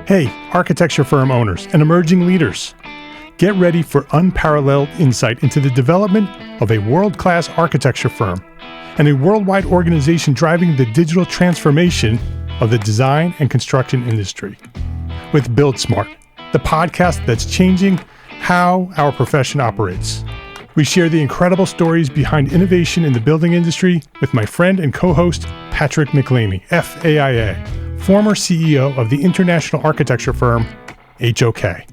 Hey, architecture firm owners and emerging leaders. Get ready for unparalleled insight into the development of a world-class architecture firm and a worldwide organization driving the digital transformation of the design and construction industry. With Build Smart, the podcast that's changing how our profession operates. We share the incredible stories behind innovation in the building industry with my friend and co-host, Patrick McLamey, FAIA, former CEO of the international architecture firm, HOK.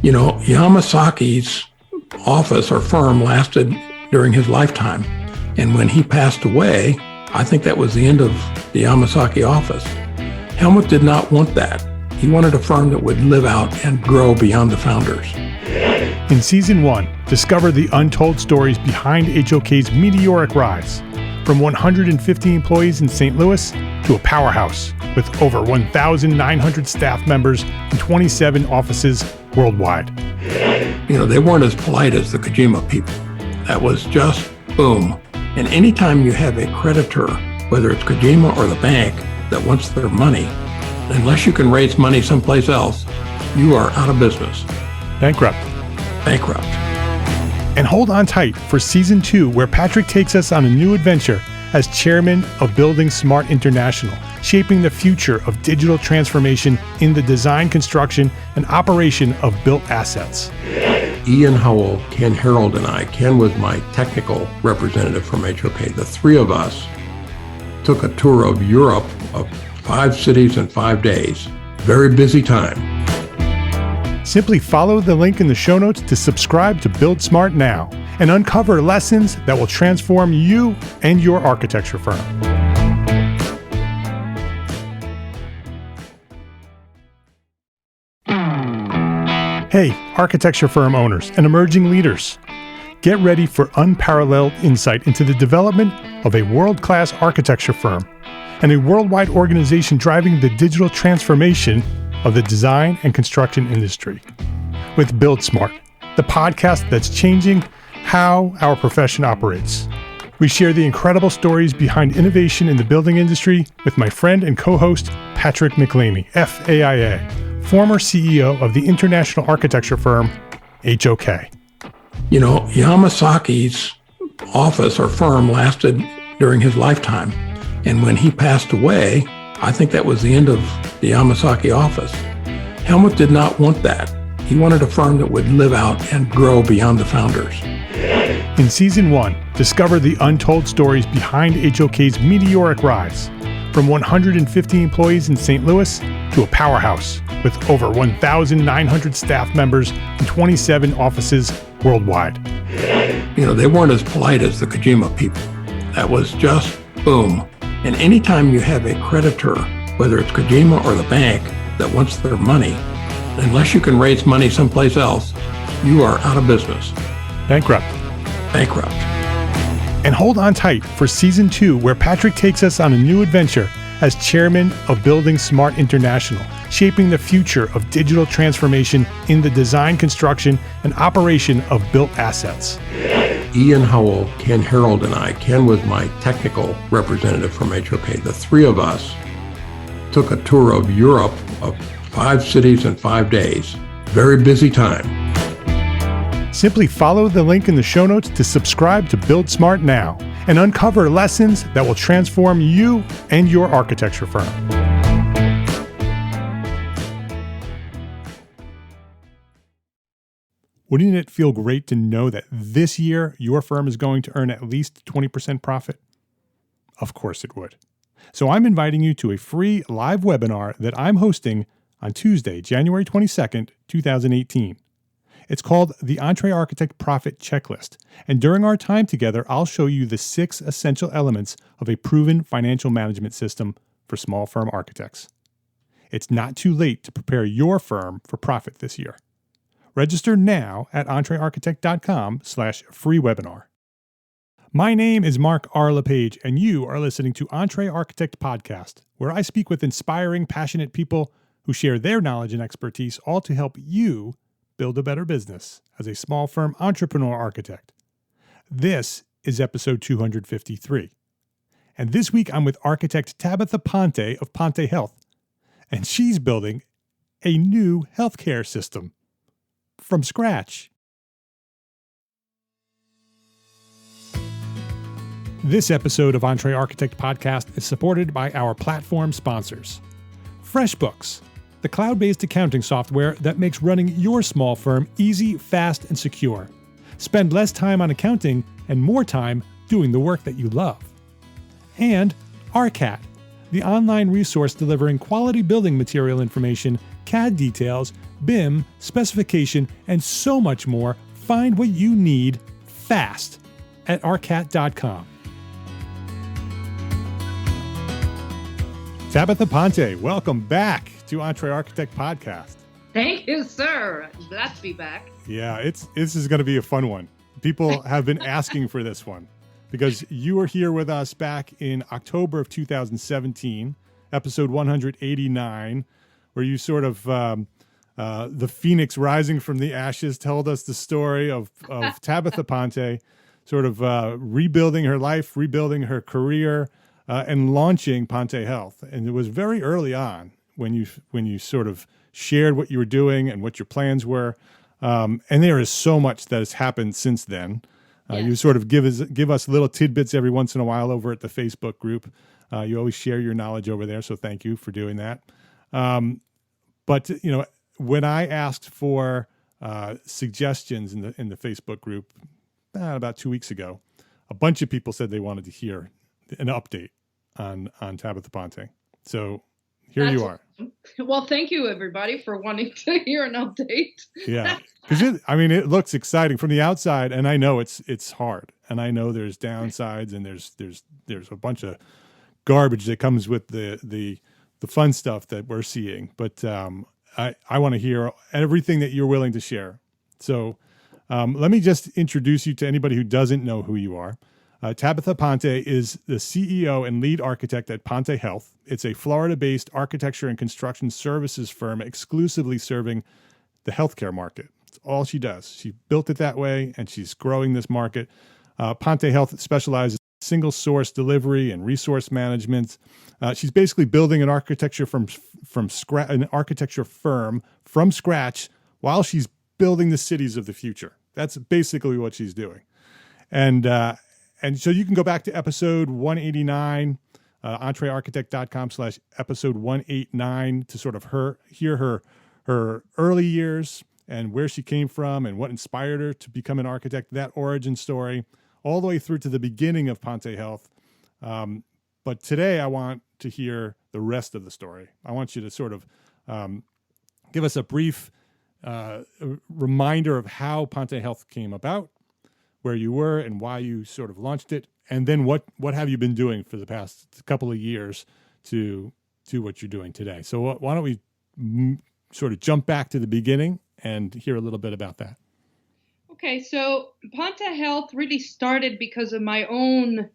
You know, Yamasaki's office or firm lasted during his lifetime. And when he passed away, I think that was the end of the Yamasaki office. Helmut did not want that. He wanted a firm that would live out and grow beyond the founders. In Season 1, discover the untold stories behind HOK's meteoric rise, from 150 employees in St. Louis to a powerhouse with over 1,900 staff members and 27 offices worldwide. You know, they weren't as polite as the Kojima people. That was just boom. And anytime you have a creditor, whether it's Kojima or the bank, that wants their money, unless you can raise money someplace else, you are out of business. Bankrupt. And hold on tight for Season 2, where Patrick takes us on a new adventure as chairman of Building Smart International, shaping the future of digital transformation in the design, construction, and operation of built assets. Ian Howell, Ken Harold, and I, Ken was my technical representative from HOK. The three of us took a tour of Europe of 5 cities in 5 days. Very busy time. Simply follow the link in the show notes to subscribe to Build Smart now and uncover lessons that will transform you and your architecture firm. Hey, architecture firm owners and emerging leaders. Get ready for unparalleled insight into the development of a world-class architecture firm and a worldwide organization driving the digital transformation of the design and construction industry. With Build Smart, the podcast that's changing how our profession operates. We share the incredible stories behind innovation in the building industry with my friend and co-host, Patrick McLamey, FAIA, former CEO of the international architecture firm, HOK. You know, Yamasaki's office or firm lasted during his lifetime. And when he passed away, I think that was the end of the Yamasaki office. Helmut did not want that. He wanted a firm that would live out and grow beyond the founders. In Season 1, discover the untold stories behind HOK's meteoric rise, from 150 employees in St. Louis to a powerhouse with over 1,900 staff members and 27 offices worldwide. You know, they weren't as polite as the Kojima people. That was just boom. And anytime you have a creditor, whether it's Kojima or the bank, that wants their money, unless you can raise money someplace else, you are out of business. Bankrupt. And hold on tight for Season 2, where Patrick takes us on a new adventure as chairman of Building Smart International, shaping the future of digital transformation in the design, construction, and operation of built assets. Ian Howell, Ken Harold, and I, Ken was my technical representative from HOK. The three of us took a tour of Europe of 5 cities in 5 days. Very busy time. Simply follow the link in the show notes to subscribe to Build Smart now and uncover lessons that will transform you and your architecture firm. Wouldn't it feel great to know that this year your firm is going to earn at least 20% profit? Of course it would. So I'm inviting you to a free live webinar that I'm hosting on Tuesday, January 22nd, 2018. It's called the EntreArchitect Profit Checklist. And during our time together, I'll show you the 6 essential elements of a proven financial management system for small firm architects. It's not too late to prepare your firm for profit this year. Register now at EntreArchitect.com/free webinar. My name is Mark R. LePage, and you are listening to EntreArchitect Podcast, where I speak with inspiring, passionate people who share their knowledge and expertise, all to help you build a better business as a small firm entrepreneur architect. This is episode 253. And this week I'm with architect Tabitha Ponte of Ponte Health, and she's building a new healthcare system from scratch. This episode of EntreArchitect podcast is supported by our platform sponsors. Freshbooks, the cloud-based accounting software that makes running your small firm easy, fast, and secure. Spend less time on accounting and more time doing the work that you love. And ARCAT, the online resource delivering quality building material information, CAD details, BIM, specification, and so much more. Find what you need fast at ARCAT.com. Tabitha Ponte, welcome back to EntreArchitect podcast. Thank you, sir. Glad to be back. Yeah, this is going to be a fun one. People have been asking for this one because you were here with us back in October of 2017, episode 189, where you sort of, the phoenix rising from the ashes, told us the story of Tabitha Ponte, sort of rebuilding her life, rebuilding her career, and launching Ponte Health. And it was very early on when you sort of shared what you were doing and what your plans were. And there is so much that has happened since then. Yes. You sort of give us little tidbits every once in a while over at the Facebook group. You always share your knowledge over there, so thank you for doing that. But when I asked for suggestions in the Facebook group about 2 weeks ago, a bunch of people said they wanted to hear an update on Tabitha Ponte. So here you are. Well, thank you, everybody, for wanting to hear an update. Yeah, because it looks exciting from the outside, and I know it's hard, and I know there's downsides, and there's a bunch of garbage that comes with the fun stuff that we're seeing. But I want to hear everything that you're willing to share. So let me just introduce you to anybody who doesn't know who you are. Tabitha Ponte is the CEO and lead architect at Ponte Health. It's a Florida-based architecture and construction services firm exclusively serving the healthcare market. It's all she does. She built it that way, and she's growing this market. Ponte Health specializes in single source delivery and resource management. She's basically building an architecture from scratch, an architecture firm from scratch, while she's building the cities of the future. That's basically what she's doing, And so you can go back to episode 189, EntreArchitect.com/episode 189 to sort of hear her early years and where she came from and what inspired her to become an architect, that origin story, all the way through to the beginning of Ponte Health. But today I want to hear the rest of the story. I want you to sort of give us a brief reminder of how Ponte Health came about, where you were and why you sort of launched it, and then what have you been doing for the past couple of years to what you're doing today. So why don't we sort of jump back to the beginning and hear a little bit about that. Okay, so Ponte Health really started because of my own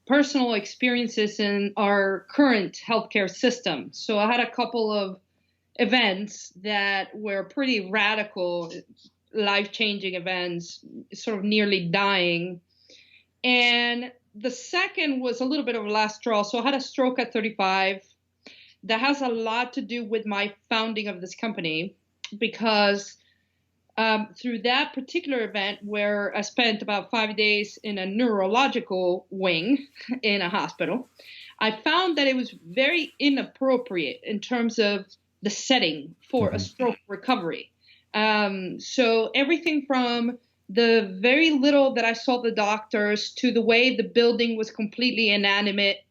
personal experiences in our current healthcare system. So I had a couple of events that were pretty radical, life-changing events, sort of nearly dying. And the second was a little bit of a last straw. So I had a stroke at 35. That has a lot to do with my founding of this company, because through that particular event, where I spent about 5 days in a neurological wing in a hospital, I found that it was very inappropriate in terms of the setting for a stroke recovery. So everything from the very little that I saw the doctors to the way the building was completely inanimate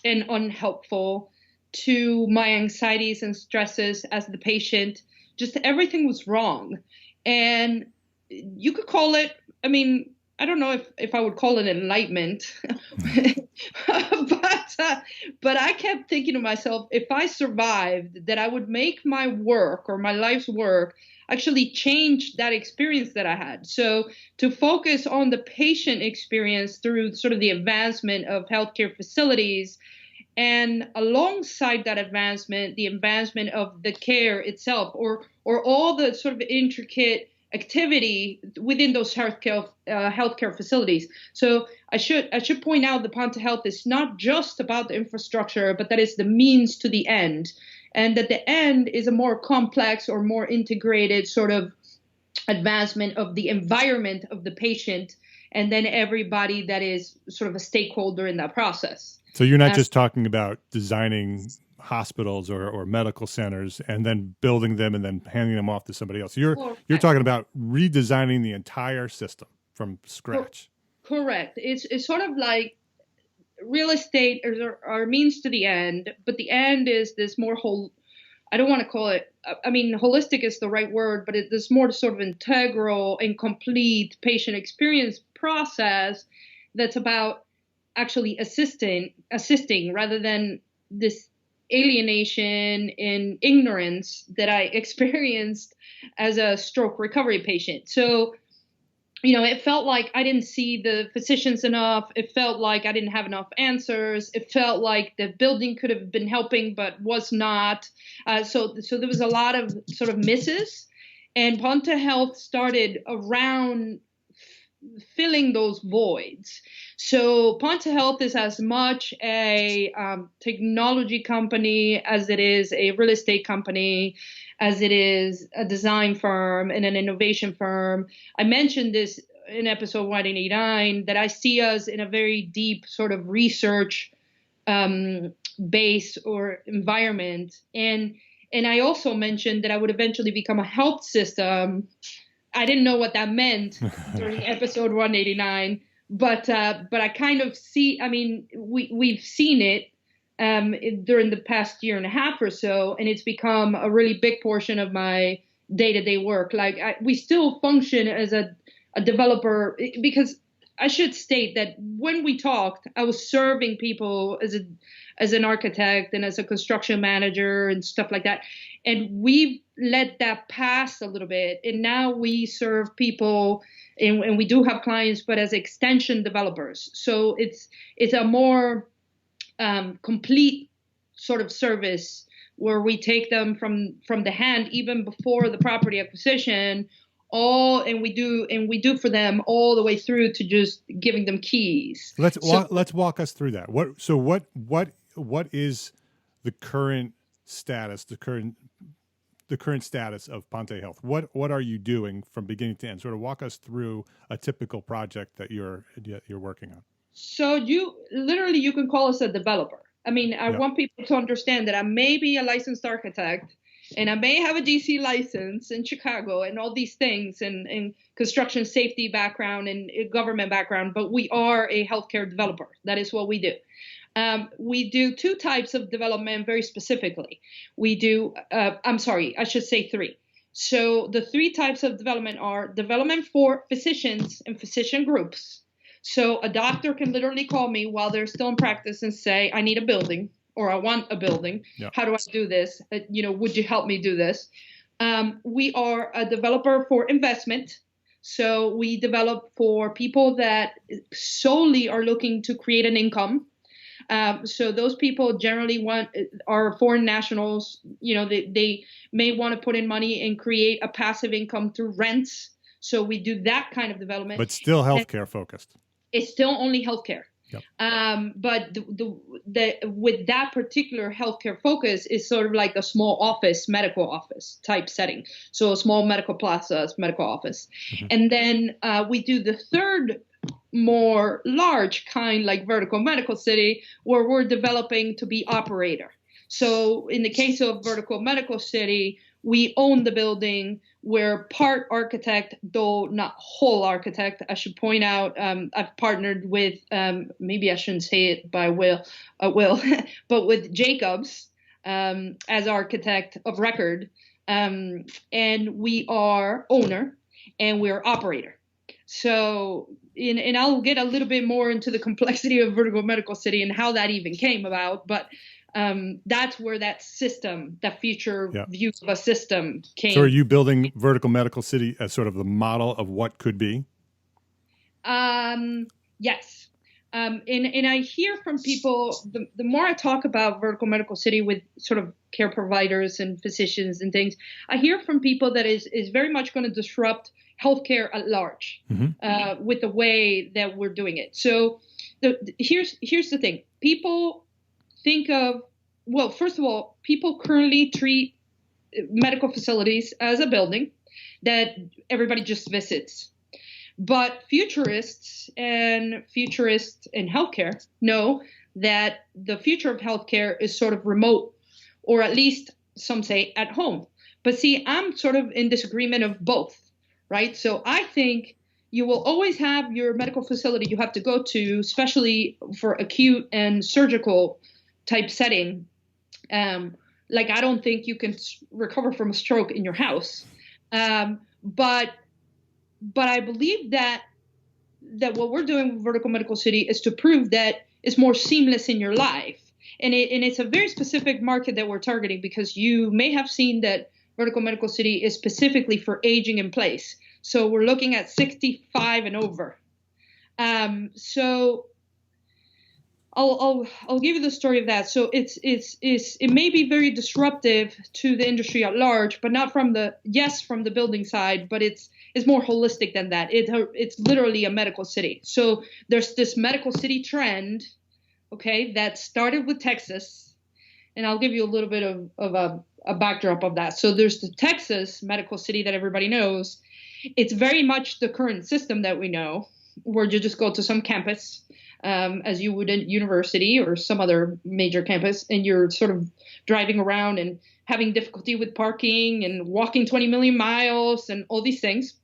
and unhelpful, to my anxieties and stresses as the patient, just everything was wrong. And you could call it, I don't know if I would call it enlightenment, but I kept thinking to myself, if I survived, that I would make my work or my life's work actually change that experience that I had. So to focus on the patient experience through sort of the advancement of healthcare facilities, and alongside that advancement, the advancement of the care itself, or all the sort of intricate activity within those healthcare facilities. So I should point out that Ponte Health is not just about the infrastructure, but that is the means to the end. and that the end is a more complex or more integrated sort of advancement of the environment of the patient, and then everybody that is sort of a stakeholder in that process. So you're not just talking about designing hospitals or medical centers and then building them and then handing them off to somebody else. You're talking about redesigning the entire system from scratch. Correct. It's sort of like real estate are means to the end, but the end is this more whole. I don't want to call it. I mean, holistic is the right word, but it's more sort of integral and complete patient experience process that's about actually assisting rather than this alienation and ignorance that I experienced as a stroke recovery patient. So, it felt like I didn't see the physicians enough. It felt like I didn't have enough answers. It felt like the building could have been helping, but was not. So there was a lot of sort of misses. And Ponte Health started around filling those voids. So Ponte Health is as much a technology company as it is a real estate company, as it is a design firm and an innovation firm. I mentioned this in episode 189 that I see us in a very deep sort of research base or environment. And I also mentioned that I would eventually become a health system. I didn't know what that meant during episode 189, but I kind of see. I mean, we've seen it during the past year and a half or so, and it's become a really big portion of my day-to-day work. Like we still function as a developer, because I should state that when we talked, I was serving people as an architect and as a construction manager and stuff like that. And we've let that pass a little bit. And now we serve people and we do have clients, but as extension developers. So it's a more complete sort of service where we take them from the hand even before the property acquisition, and we do for them all the way through to just giving them keys. Let's walk us through that. What is the current status, the current status of Ponte Health? What are you doing from beginning to end? Sort of walk us through a typical project that you're working on. So you can call us a developer. I mean, I want people to understand that I may be a licensed architect and I may have a DC license in Chicago and all these things and construction safety background and government background, but we are a healthcare developer. That is what we do. We do two types of development very specifically. We do, I should say three. So the three types of development are development for physicians and physician groups. So a doctor can literally call me while they're still in practice and say, I need a building or I want a building. Yep. How do I do this? Would you help me do this? We are a developer for investment. So we develop for people that solely are looking to create an income. So those people generally are foreign nationals. They may want to put in money and create a passive income through rents. So we do that kind of development. But still healthcare focused. It's still only healthcare. Yep. But with that particular healthcare focus is sort of like a small medical office type setting. So a small medical plaza, medical office. Mm-hmm. And then we do the third more large kind, like vertical medical city, where we're developing to be operator. So in the case of vertical medical city, we own the building. We're part architect, though not whole architect. I should point out I've partnered with, maybe I shouldn't say it by Will, but with Jacobs as architect of record. And we are owner and we're operator. So, and I'll get a little bit more into the complexity of vertical medical city and how that even came about, but that's where that system, that future view of a system came. So are you building vertical medical city as sort of the model of what could be? Yes. And I hear from people, the more I talk about vertical medical city with sort of care providers and physicians and things, I hear from people that is very much going to disrupt healthcare at large, mm-hmm. With the way that we're doing it. So here's the thing. People think of well, first of all, people currently treat medical facilities as a building that everybody just visits. But futurists in healthcare know that the future of healthcare is sort of remote, or at least some say at home. But see, I'm sort of in disagreement of both, right? So I think you will always have your medical facility you have to go to, especially for acute and surgical type setting. Like, I don't think you can recover from a stroke in your house. But I believe that what we're doing with Vertical Medical City is to prove that it's more seamless in your life. And it's a very specific market that we're targeting, because you may have seen that Vertical Medical City is specifically for aging in place. So we're looking at 65 and over. So I'll give you the story of that. So it may be very disruptive to the industry at large, but not from the building side, but it's more holistic than that. It's literally a medical city. So there's this medical city trend, okay, that started with Texas, and I'll give you a little bit of a backdrop of that. So there's the Texas medical city that everybody knows. It's very much the current system that we know, where you just go to some campus, as you would at university or some other major campus, and you're sort of driving around and having difficulty with parking and walking 20 million miles and all these things.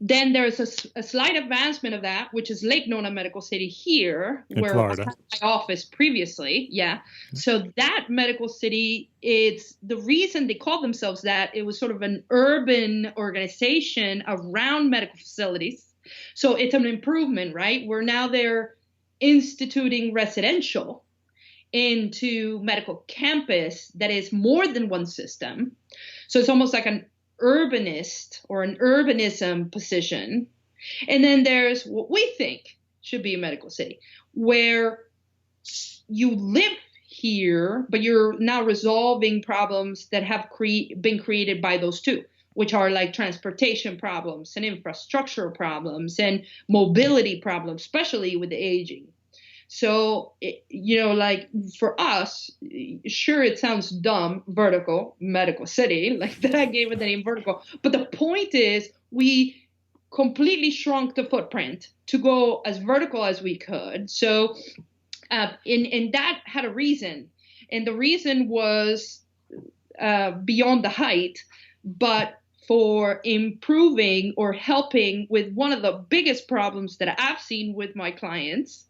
Then there's a slight advancement of that, which is Lake Nona Medical City here, in where Florida. I had my office previously. Yeah. So that medical city, it's the reason they call themselves that. It was sort of an urban organization around medical facilities. So it's an improvement, right? Where now they're instituting residential into medical campus that is more than one system. So it's almost like an urbanist or an urbanism position. And then there's what we think should be a medical city, where you live here, but you're now resolving problems that have been created by those two, which are like transportation problems and infrastructure problems and mobility problems, especially with the aging. So, like for us, sure, it sounds dumb, Vertical Medical City, like that I gave it the name Vertical. But the point is, we completely shrunk the footprint to go as vertical as we could. So, and that had a reason. And the reason was beyond the height, but for improving or helping with one of the biggest problems that I've seen with my clients,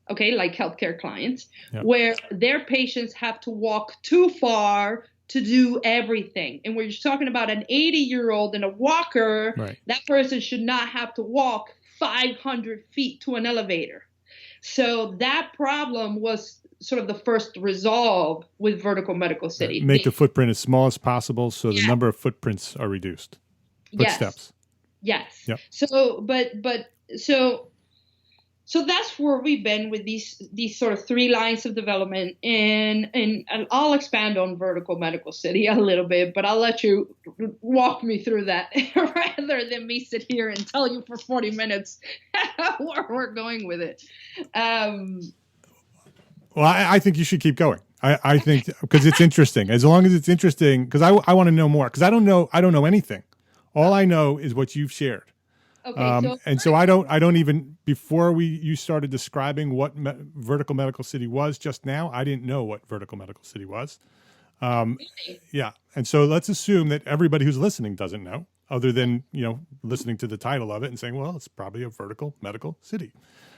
okay, like healthcare clients, Yep. where their patients have to walk too far to do everything. And we're talking about an 80-year-old in a walker, Right. that person should not have to walk 500 feet to an elevator. So that problem was sort of the first resolve with Vertical Medical City. Make the footprint as small as possible so the Yeah. number of footprints are reduced. Yes. Footsteps. Yes. Yep. So that's where we've been with these sort of three lines of development, and I'll expand on Vertical Medical City a little bit, but I'll let you walk me through that rather than me sit here and tell you for 40 minutes where we're going with it. Well, I think you should keep going. I think because it's interesting. As long as it's interesting, because I want to know more. Because I don't know anything. All I know is what you've shared. Okay, so I don't even, before you started describing what Vertical Medical City was just now, I didn't know what Vertical Medical City was. really? Yeah, and so let's assume that everybody who's listening doesn't know, other than listening to the title of it and saying, well, it's probably a Vertical Medical City.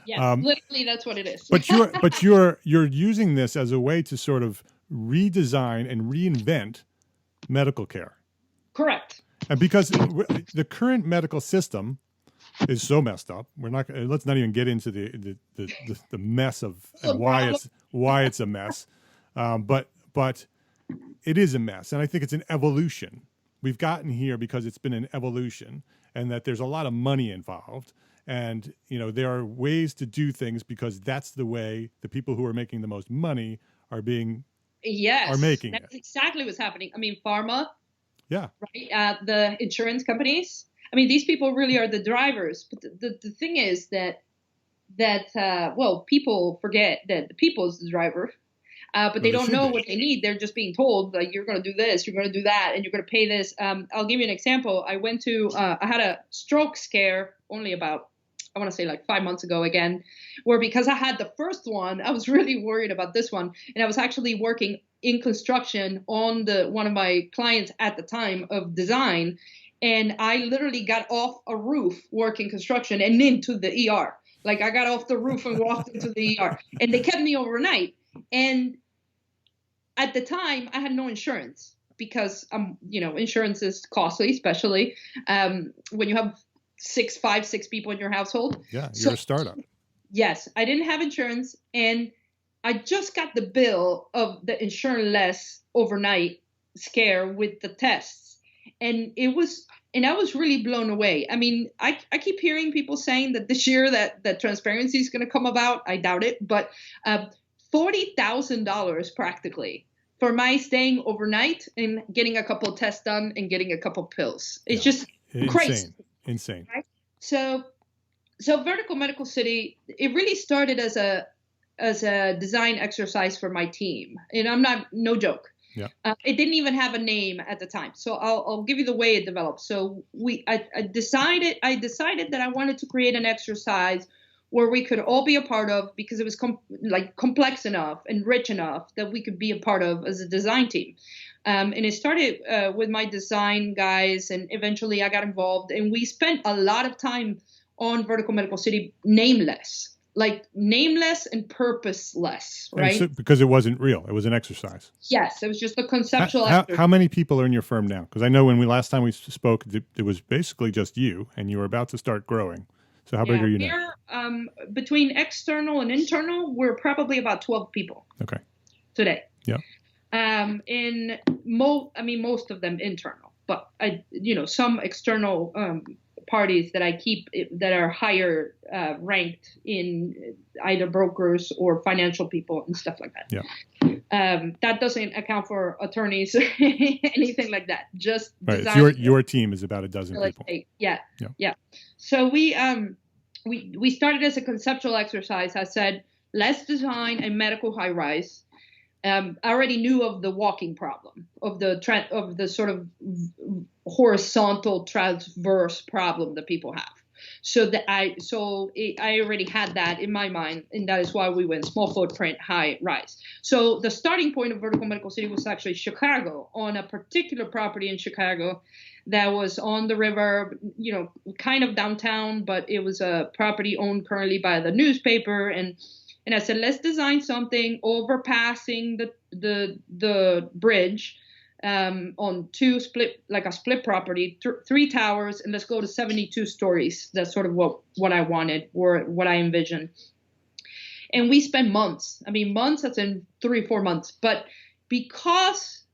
Yeah, literally that's what it is. But you're using this as a way to sort of redesign and reinvent medical care. Correct. And because the current medical system is so messed up, let's not even get into the mess of and why it's a mess. But it is a mess, and I think it's an evolution. We've gotten here because it's been an evolution, and that there's a lot of money involved. And there are ways to do things because that's the way the people who are making the most money are making That's exactly what's happening. I mean, pharma. Yeah. Right. The insurance companies. I mean, these people really are the drivers. But the thing is that people forget that the people is the driver. But they don't know what they need. They're just being told, like, you're going to do this, you're going to do that, and you're going to pay this. I'll give you an example. I had a stroke scare only about, I want to say like 5 months ago again, where because I had the first one, I was really worried about this one. And I was actually working in construction on one of my clients at the time of design. And I literally got off a roof working construction and into the ER. Like, I got off the roof and walked into the ER, and they kept me overnight. And at the time I had no insurance because, insurance is costly, especially when you have 6 people in your household. Yeah, you're a startup. Yes, I didn't have insurance, and I just got the bill of the insurance-less overnight scare with the tests, and I was really blown away. I mean, I keep hearing people saying that this year that transparency is going to come about. I doubt it, but $40,000 practically for my staying overnight and getting a couple of tests done and getting a couple of pills. It's just crazy. Insane. Right? So Vertical Medical City, it really started as a design exercise for my team. And no joke. Yeah. It didn't even have a name at the time. So I'll give you the way it developed. So I decided that I wanted to create an exercise where we could all be a part of, because it was complex enough and rich enough that we could be a part of as a design team. And it started with my design guys, and eventually I got involved, and we spent a lot of time on Vertical Medical City nameless and purposeless, right? So, because it wasn't real. It was an exercise. Yes, it was just a conceptual exercise. How many people are in your firm now? Because I know when last time we spoke, it was basically just you, and you were about to start growing. So how big are you now? Between external and internal, we're probably about 12 people. Okay. Today. Yeah. Most of them internal, but some external parties that I keep that are higher ranked in either brokers or financial people and stuff like that. Yeah. That doesn't account for attorneys or anything like that. Just right. Design. So your team is about a dozen people. Yeah. So we started as a conceptual exercise. I said, let's design a medical high rise. I already knew of the walking problem, of the sort of horizontal transverse problem that people have. So I already had that in my mind, and that is why we went small footprint, high rise. So the starting point of Vertical Medical City was actually Chicago, on a particular property in Chicago that was on the river, kind of downtown, but it was a property owned currently by the newspaper. And I said, let's design something overpassing the bridge on a split property, 3 towers, and let's go to 72 stories. That's sort of what I wanted, or what I envisioned. And we spent months. Months, that's in 3-4 months. But because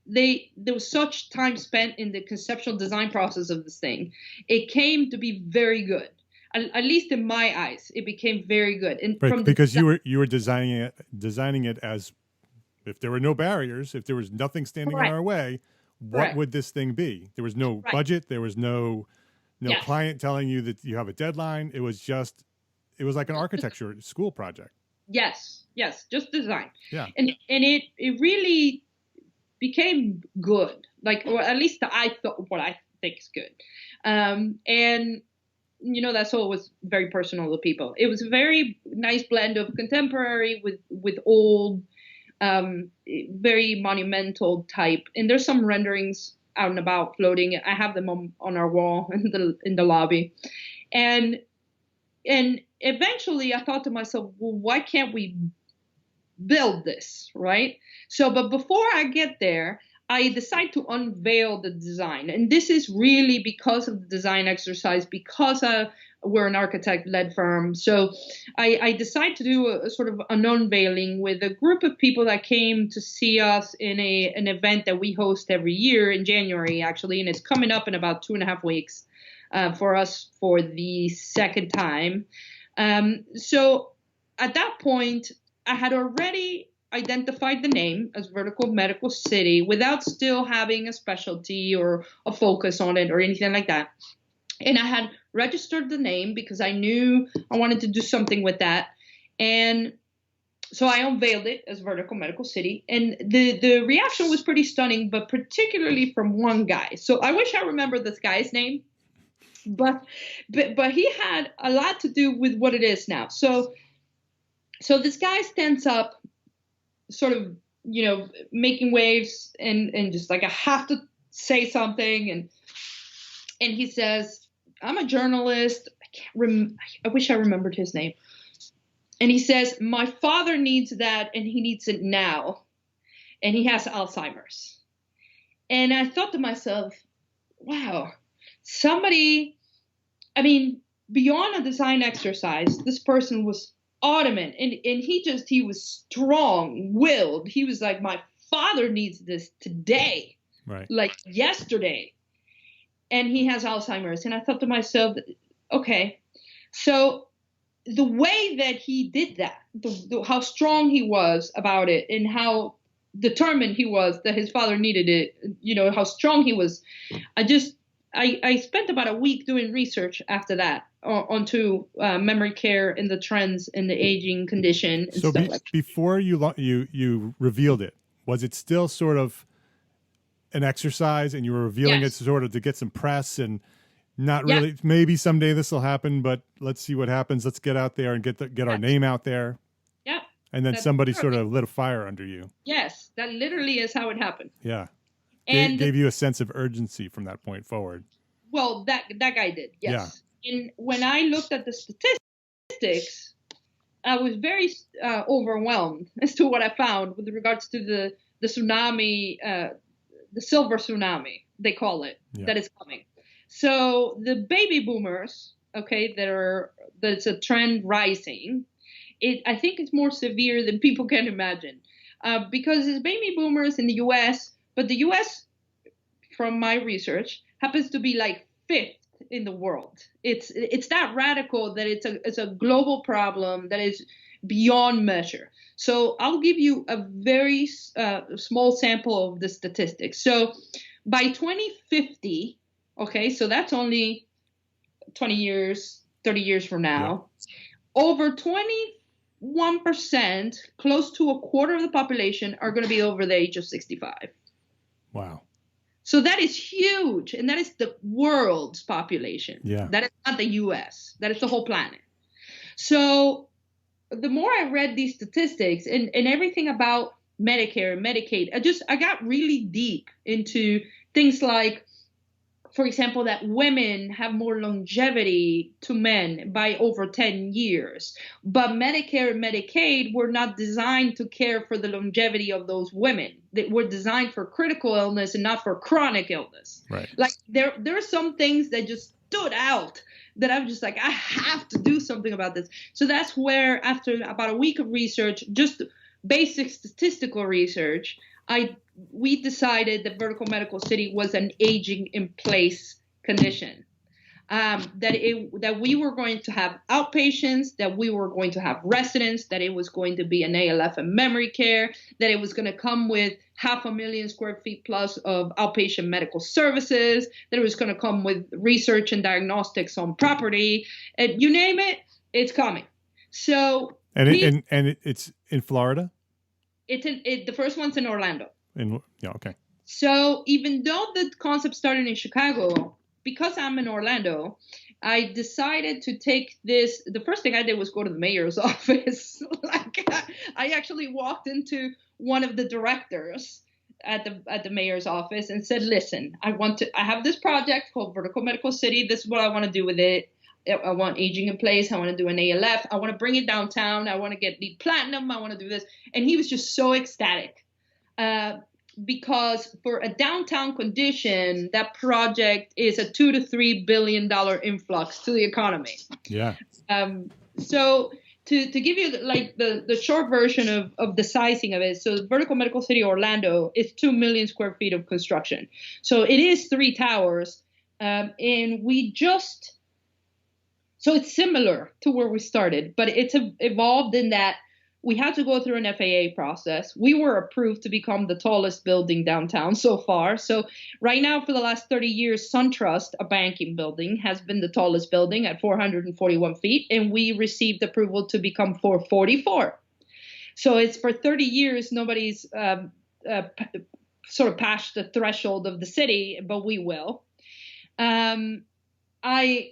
there was such time spent in the conceptual design process of this thing, it came to be very good. At least in my eyes, it became very good. And right, because you were designing it as, if there were no barriers, if there was nothing standing in our way, what would this thing be? There was no budget. There was no client telling you that you have a deadline. It was like an architecture school project. Yes, just design. Yeah, and it really became good. Or at least I thought what I think is good, and. That's always very personal to people. It was a very nice blend of contemporary with old, very monumental type. And there's some renderings out and about floating. I have them on our wall in the lobby. And eventually I thought to myself, well, why can't we build this, right? But before I get there, I decide to unveil the design. And this is really because of the design exercise, because we're an architect-led firm. So I decide to do a sort of an unveiling with a group of people that came to see us in an event that we host every year in January, actually. And it's coming up in about 2.5 weeks for us for the second time. So at that point, I had already identified the name as Vertical Medical City without still having a specialty or a focus on it or anything like that. And I had registered the name because I knew I wanted to do something with that. And So I unveiled it as Vertical Medical City, and the reaction was pretty stunning, but particularly from one guy. So I wish I remember this guy's name, but he had a lot to do with what it is now. So this guy stands up, sort of, making waves, and just like, I have to say something, and he says, I'm a journalist. I wish I remembered his name. And he says, my father needs that, and he needs it now. And he has Alzheimer's. And I thought to myself, wow, somebody, beyond a design exercise, this person was adamant. And he was strong-willed. He was like, my father needs this today, right? Like yesterday. And he has Alzheimer's. And I thought to myself, okay, so the way that he did that, how strong he was about it, and how determined he was that his father needed it, how strong he was. I spent about a week doing research after that onto memory care and the trends in the aging condition and so stuff like that. Before you revealed it, was it still sort of an exercise, and you were revealing it sort of to get some press and not really, maybe someday this will happen, but let's see what happens. Let's get out there and get our name out there. Yeah. And then somebody sort of lit a fire under you. Yes, that literally is how it happened. Yeah. And gave you a sense of urgency from that point forward. Well, that guy did, yes. Yeah. And when I looked at the statistics, I was very overwhelmed as to what I found with regards to the tsunami, the silver tsunami, they call it, that is coming. So the baby boomers, okay, that's a trend rising. I think it's more severe than people can imagine, because it's baby boomers in the U.S., but the U.S., from my research, happens to be like 5th in the world. It's that radical that it's a global problem that is beyond measure. So I'll give you a very small sample of the statistics. So by 2050. Okay, so that's only 20 years, 30 years from now. Yeah. Over 21%, close to a quarter of the population, are going to be over the age of 65. Wow. So that is huge. And that is the world's population. Yeah. That is not the US. That is the whole planet. So the more I read these statistics and everything about Medicare and Medicaid, I got really deep into things like, for example, that women have more longevity to men by over 10 years. But Medicare and Medicaid were not designed to care for the longevity of those women. They were designed for critical illness and not for chronic illness. Right. Like there are some things that just stood out that I'm just like, I have to do something about this. So that's where, after about a week of research, just basic statistical research, we decided that Vertical Medical City was an aging in place condition. That we were going to have outpatients, that we were going to have residents, that it was going to be an ALF and memory care, that it was going to come with 500,000 square feet plus of outpatient medical services, that it was going to come with research and diagnostics on property, and you name it, it's coming. So it's in Florida. The first one's in Orlando. Okay. So even though the concept started in Chicago, because I'm in Orlando, I decided to take this. The first thing I did was go to the mayor's office. I actually walked into one of the directors at the mayor's office and said, "Listen, I have this project called Vertical Medical City. This is what I want to do with it. I want aging in place. I want to do an ALF. I want to bring it downtown. I want to get LEED Platinum. I want to do this." And he was just so ecstatic. Because for a downtown condition, that project is a $2 to $3 billion influx to the economy. Yeah. So to give you like the short version of the sizing of it, so Vertical Medical City Orlando is 2 million square feet of construction. So it is 3 towers, and so it's similar to where we started, but it's evolved in that we had to go through an FAA process. We were approved to become the tallest building downtown so far. So right now, for the last 30 years, SunTrust, a banking building, has been the tallest building at 441 feet, and we received approval to become 444. So it's for 30 years, nobody's sort of passed the threshold of the city, but we will. I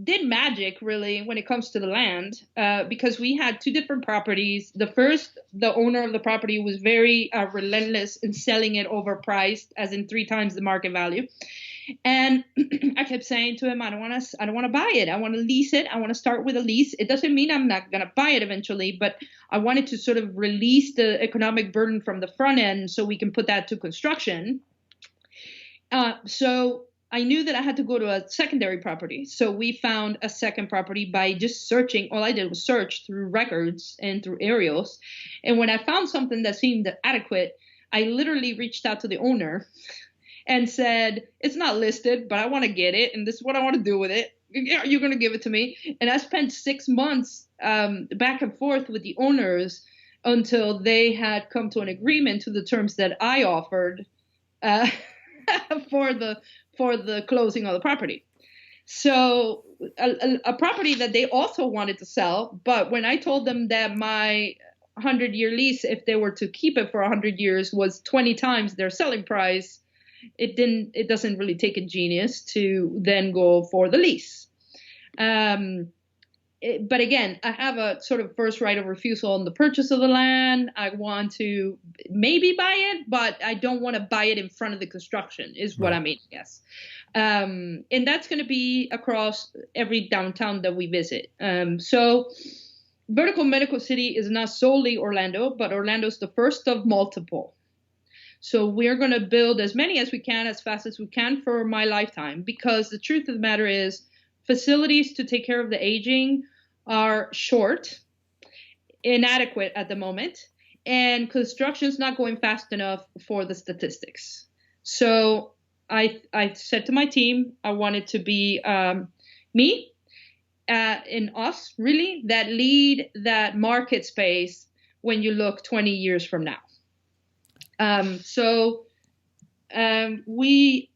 did magic really when it comes to the land, because we had two different properties. The first, the owner of the property was very relentless in selling it overpriced, as in 3 times the market value. And I kept saying to him, I don't want to buy it. I want to lease it. I want to start with a lease. It doesn't mean I'm not going to buy it eventually, but I wanted to sort of release the economic burden from the front end so we can put that to construction. So I knew that I had to go to a secondary property. So we found a second property by just searching. All I did was search through records and through aerials. And when I found something that seemed adequate, I literally reached out to the owner and said, it's not listed, but I want to get it. And this is what I want to do with it. You're going to give it to me. And I spent 6 months back and forth with the owners until they had come to an agreement to the terms that I offered for the closing of the property. So a property that they also wanted to sell. But when I told them that my 100-year lease, if they were to keep it for 100 years, was 20 times their selling price, it doesn't really take a genius to then go for the lease. But again, I have a sort of first right of refusal on the purchase of the land. I want to maybe buy it, but I don't want to buy it in front of the construction is what I mean, yes. And that's going to be across every downtown that we visit. So Vertical Medical City is not solely Orlando, but Orlando's the first of multiple. So we're going to build as many as we can, as fast as we can for my lifetime, because the truth of the matter is facilities to take care of the aging are short, inadequate at the moment, and construction's not going fast enough for the statistics. So I said to my team, I wanted to be me and us, really, that lead that market space when you look 20 years from now. We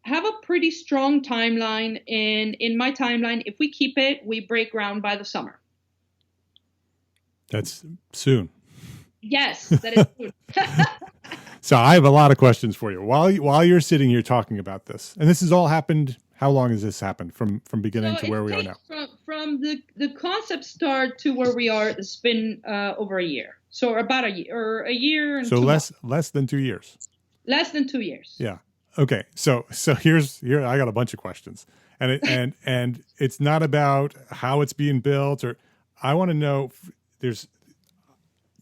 have a pretty strong timeline, and in my timeline, if we keep it, we break ground by the summer. That's soon. Yes, that is soon. So I have a lot of questions for you. While you're sitting here talking about this, and this has all happened, how long has this happened from beginning to where we are now? From the concept start to where we are, it's been over a year. So about a year, or a year and so 2 months. less than 2 years. Less than 2 years. Yeah. Okay. So here I got a bunch of questions, and and it's not about how it's being built, or I want to know. There's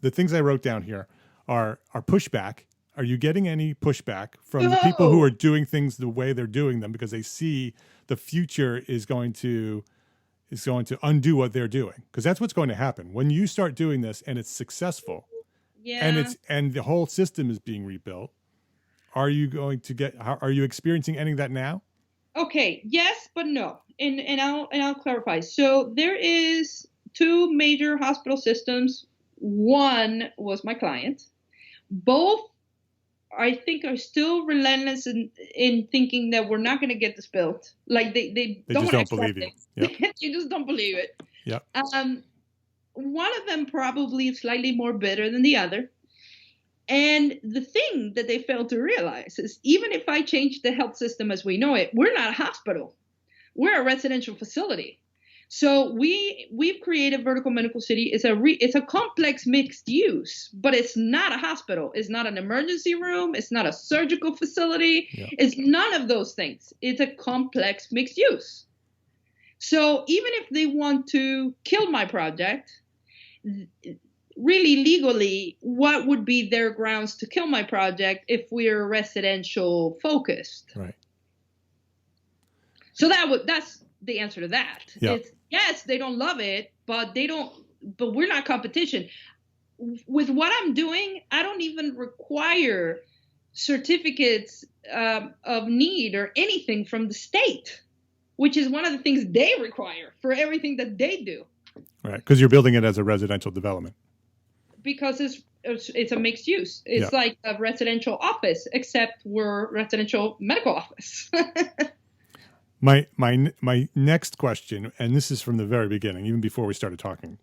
the things I wrote down here are pushback. Are you getting any pushback from the people who are doing things the way they're doing them because they see the future is going to undo what they're doing? Because that's what's going to happen when you start doing this and it's successful. Yeah. And the whole system is being rebuilt. Are you experiencing any of that now? Okay. Yes, but no. And I'll clarify. So there is 2 major hospital systems. One was my client. Both, I think, are still relentless in thinking that we're not going to get this built. Like they don't just don't believe you. Yep. You just don't believe it. Yeah. One of them probably is slightly more bitter than the other. And the thing that they fail to realize is even if I change the health system as we know it, we're not a hospital. We're a residential facility. So we've created Vertical Medical City. It's a complex mixed use, but it's not a hospital. It's not an emergency room. It's not a surgical facility. Yeah. It's none of those things. It's a complex mixed use. So even if they want to kill my project, really legally, what would be their grounds to kill my project if we're residential focused? Right. So that's the answer to that. Yeah. It's, yes, they don't love it, but we're not competition. With what I'm doing, I don't even require certificates of need or anything from the state, which is one of the things they require for everything that they do. Right, because you're building it as a residential development. Because it's a mixed use. It's like a residential office, except we're residential medical office. My next question, and this is from the very beginning, even before we started talking.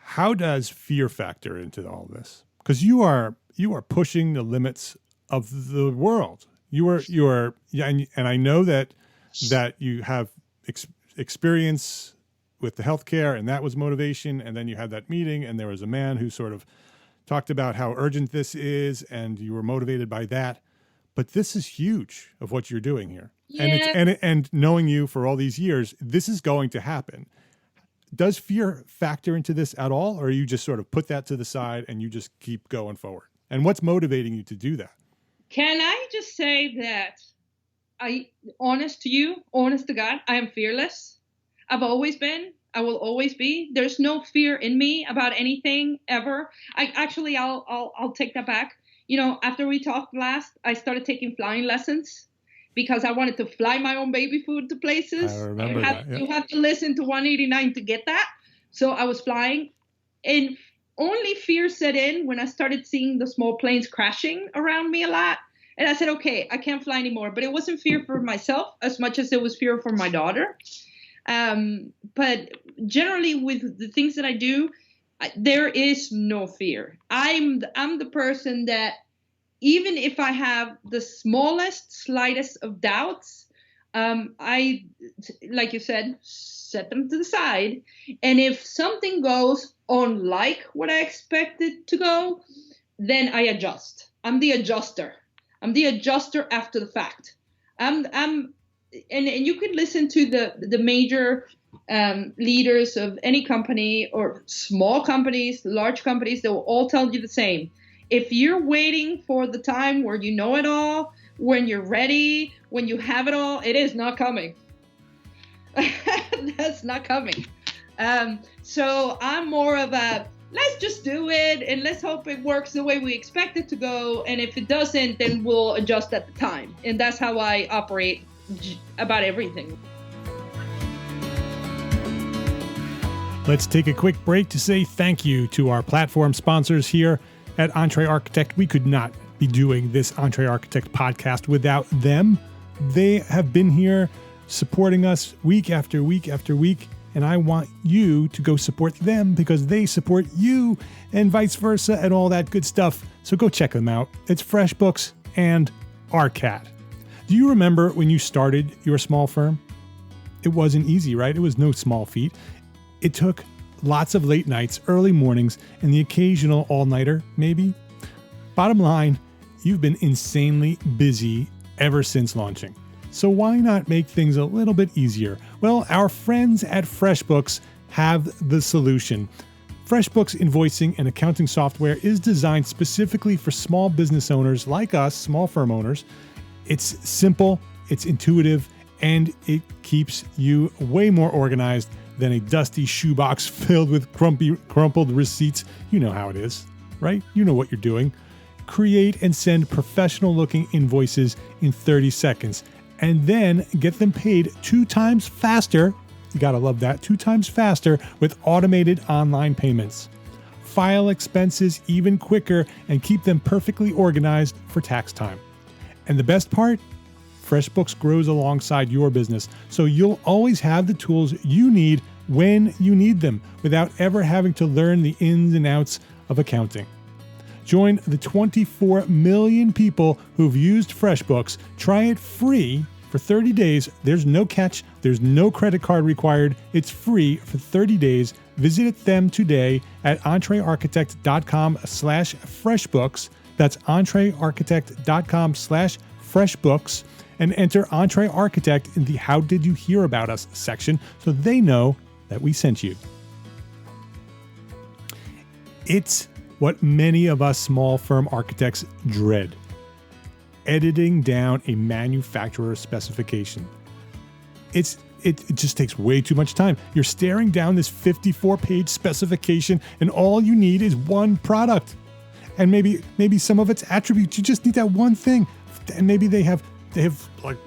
How does fear factor into all this? Because you are pushing the limits of the world. You are, and I know that you have experience with the healthcare, and that was motivation. And then you had that meeting, and there was a man who sort of talked about how urgent this is, and you were motivated by that. But this is huge of what you're doing here, and knowing you for all these years, this is going to happen. Does fear factor into this at all, or you just sort of put that to the side and you just keep going forward? And what's motivating you to do that? Can I just say that honest to God, I am fearless. I've always been. I will always be. There's no fear in me about anything ever. I'll take that back. After we talked last, I started taking flying lessons because I wanted to fly my own baby food to places. I remember that. Yeah. You have to listen to 189 to get that. So I was flying, and only fear set in when I started seeing the small planes crashing around me a lot. And I said, okay, I can't fly anymore. But it wasn't fear for myself as much as it was fear for my daughter. But generally with the things that I do, there is no fear. I'm the person that, even if I have the slightest of doubts, I, like you said, set them to the side. And if something goes unlike what I expected to go, then I adjust. I'm the adjuster. I'm the adjuster after the fact. And you can listen to the major leaders of any company, or small companies, large companies, they will all tell you the same. If you're waiting for the time where you know it all, when you're ready, when you have it all, it is not coming. That's not coming. So I'm more of a, let's just do it and let's hope it works the way we expect it to go. And if it doesn't, then we'll adjust at the time. And that's how I operate about everything. Let's take a quick break to say thank you to our platform sponsors here at EntreArchitect. We could not be doing this EntreArchitect podcast without them. They have been here supporting us week after week after week, and I want you to go support them because they support you, and vice versa, and all that good stuff. So go check them out. It's Freshbooks and ARCAT. Do you remember when you started your small firm? It wasn't easy, right? It was no small feat. It took lots of late nights, early mornings, and the occasional all-nighter, maybe. Bottom line, you've been insanely busy ever since launching. So why not make things a little bit easier? Well, our friends at Freshbooks have the solution. Freshbooks invoicing and accounting software is designed specifically for small business owners like us, small firm owners. It's simple, it's intuitive, and it keeps you way more organized than a dusty shoebox filled with crumpled receipts. You know how it is, right? You know what you're doing. Create and send professional-looking invoices in 30 seconds, and then get them paid 2 times faster. You gotta love that, 2 times faster with automated online payments. File expenses even quicker and keep them perfectly organized for tax time. And the best part? FreshBooks grows alongside your business, so you'll always have the tools you need when you need them without ever having to learn the ins and outs of accounting. Join the 24 million people who've used FreshBooks. Try it free for 30 days. There's no catch. There's no credit card required. It's free for 30 days. Visit them today at EntreArchitect.com/FreshBooks. That's EntreArchitect.com/FreshBooks. And enter EntreArchitect in the How Did You Hear About Us section so they know that we sent you. It's what many of us small firm architects dread: editing down a manufacturer's specification. It just takes way too much time. You're staring down this 54-page specification, and all you need is one product. And maybe some of its attributes. You just need that one thing. And maybe they have like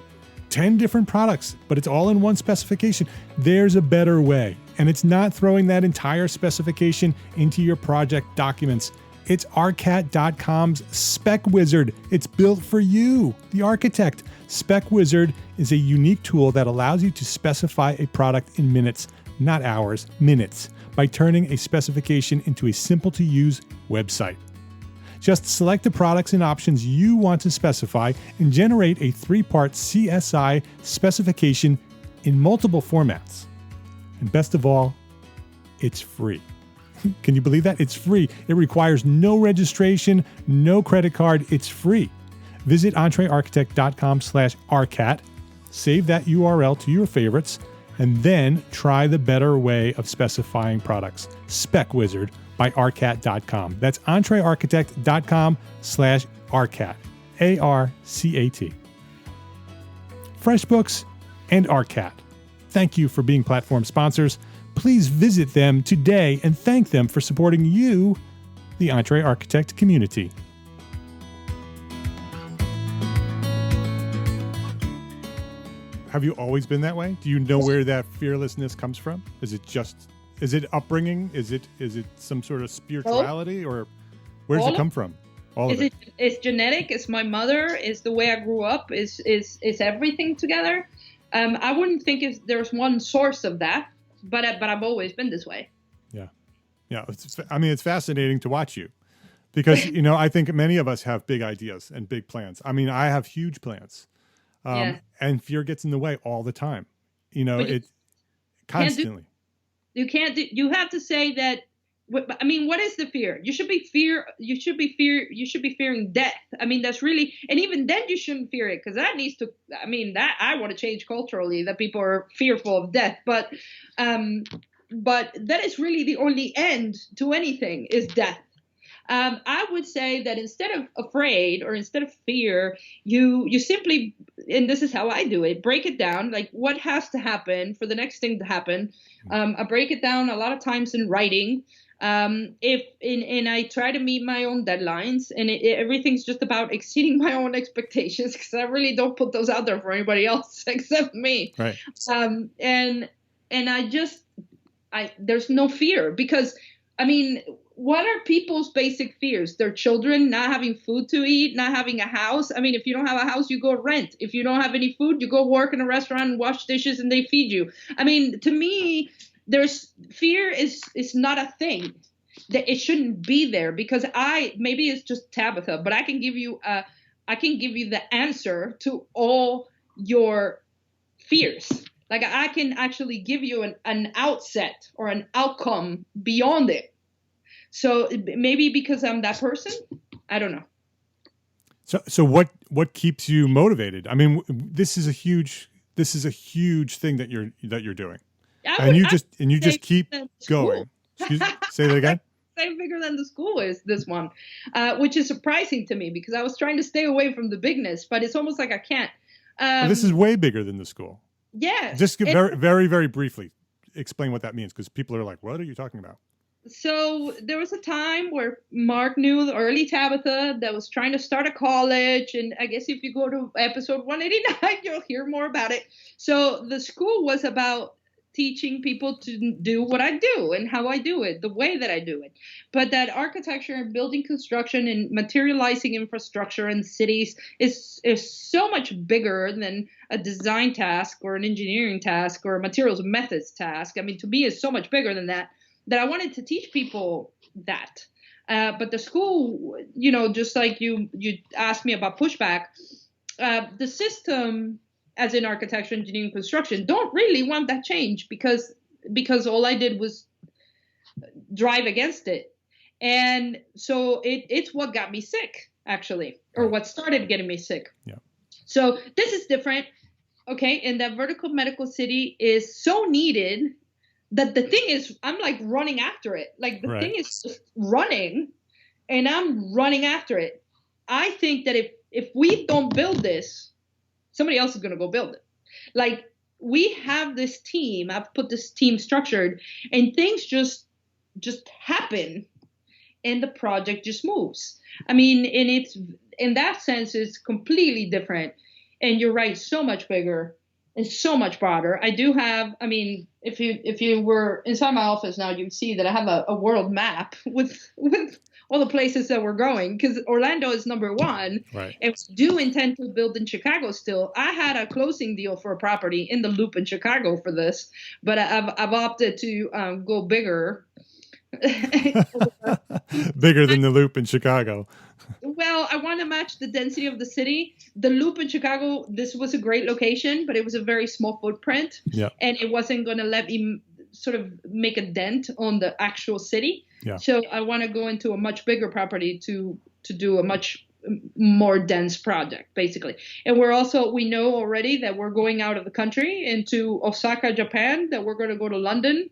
10 different products, but it's all in one specification. There's a better way. And it's not throwing that entire specification into your project documents. It's ARCAT.com's Spec Wizard. It's built for you, the architect. Spec Wizard is a unique tool that allows you to specify a product in minutes, not hours, minutes. by turning a specification into a simple-to-use website. Just select the products and options you want to specify and generate a 3-part CSI specification in multiple formats. And best of all, it's free. Can you believe that? It's free. It requires no registration, no credit card. It's free. Visit EntreArchitect.com/ARCAT, save that URL to your favorites, and then try the better way of specifying products. Spec Wizard by ARCAT.com. That's EntreArchitect.com/ARCAT. ARCAT. Freshbooks and ARCAT. Thank you for being platform sponsors. Please visit them today and thank them for supporting you, the EntreArchitect community. Have you always been that way? Do you know where that fearlessness comes from? Is it upbringing? Is it some sort of spirituality, or where does it come from? All of it. It's genetic. It's my mother. It's the way I grew up. It's everything together. I wouldn't think there's one source of that, but I've always been this way. Yeah. It's fascinating to watch you because I think many of us have big ideas and big plans. I mean, I have huge plans. And fear gets in the way all the time. It constantly. You have to say that. I mean, what is the fear? You should be fearing death. I mean, that's really, and even then you shouldn't fear it because that needs to, that I want to change culturally that people are fearful of death. But that is really the only end to anything is death. I would say that instead of afraid or instead of fear, you simply, and this is how I do it, break it down, like what has to happen for the next thing to happen. I break it down a lot of times in writing. And I try to meet my own deadlines, and everything's just about exceeding my own expectations because I really don't put those out there for anybody else except me. Right. And there's no fear because, what are people's basic fears? Their children not having food to eat, not having a house. I mean, if you don't have a house, you go rent. If you don't have any food, you go work in a restaurant and wash dishes and they feed you. I mean, to me, fear is not a thing. That it shouldn't be there because maybe it's just Tabitha, but I can give you the answer to all your fears. Like I can actually give you an outset or an outcome beyond it. So maybe because I'm that person, I don't know. So what keeps you motivated? I mean, this is a huge thing that you're doing, and you just keep going. Excuse me, say that again. Say bigger than the school is this one, which is surprising to me because I was trying to stay away from the bigness, but it's almost like I can't. This is way bigger than the school. Yeah. Just very, very, very briefly explain what that means because people are like, "What are you talking about?" So there was a time where Mark knew the early Tabitha that was trying to start a college. And I guess if you go to episode 189, you'll hear more about it. So the school was about teaching people to do what I do and how I do it, the way that I do it. But that architecture and building construction and materializing infrastructure in cities is so much bigger than a design task or an engineering task or a materials and methods task. I mean, to me, it's so much bigger than that I wanted to teach people that. But the school, just like you asked me about pushback, the system, as in architecture, engineering, construction, don't really want that change because all I did was drive against it. And so it's what got me sick, actually, or what started getting me sick. Yeah. So this is different. Okay. And that vertical medical city is so needed that the thing is, I'm like running after it. Like the thing is just running and I'm running after it. I think that if we don't build this, somebody else is going to go build it. Like we have this team, I've put this team structured and things just happen and the project just moves. I mean, and it's in that sense, it's completely different. And you're right, so much bigger. It's so much broader. I do have, I mean, if you were inside my office now, you'd see that I have a world map with all the places that we're going, because Orlando is number one. Right. And we do intend to build in Chicago still. I had a closing deal for a property in the Loop in Chicago for this, but I've opted to go bigger. Bigger than the Loop in Chicago. Well, I want to match the density of the city. The Loop in Chicago, this was a great location, but it was a very small footprint. Yeah. And it wasn't going to let me sort of make a dent on the actual city. Yeah. So I want to go into a much bigger property to do a much more dense project, basically. And we know already that we're going out of the country into Osaka, Japan, that we're going to go to London.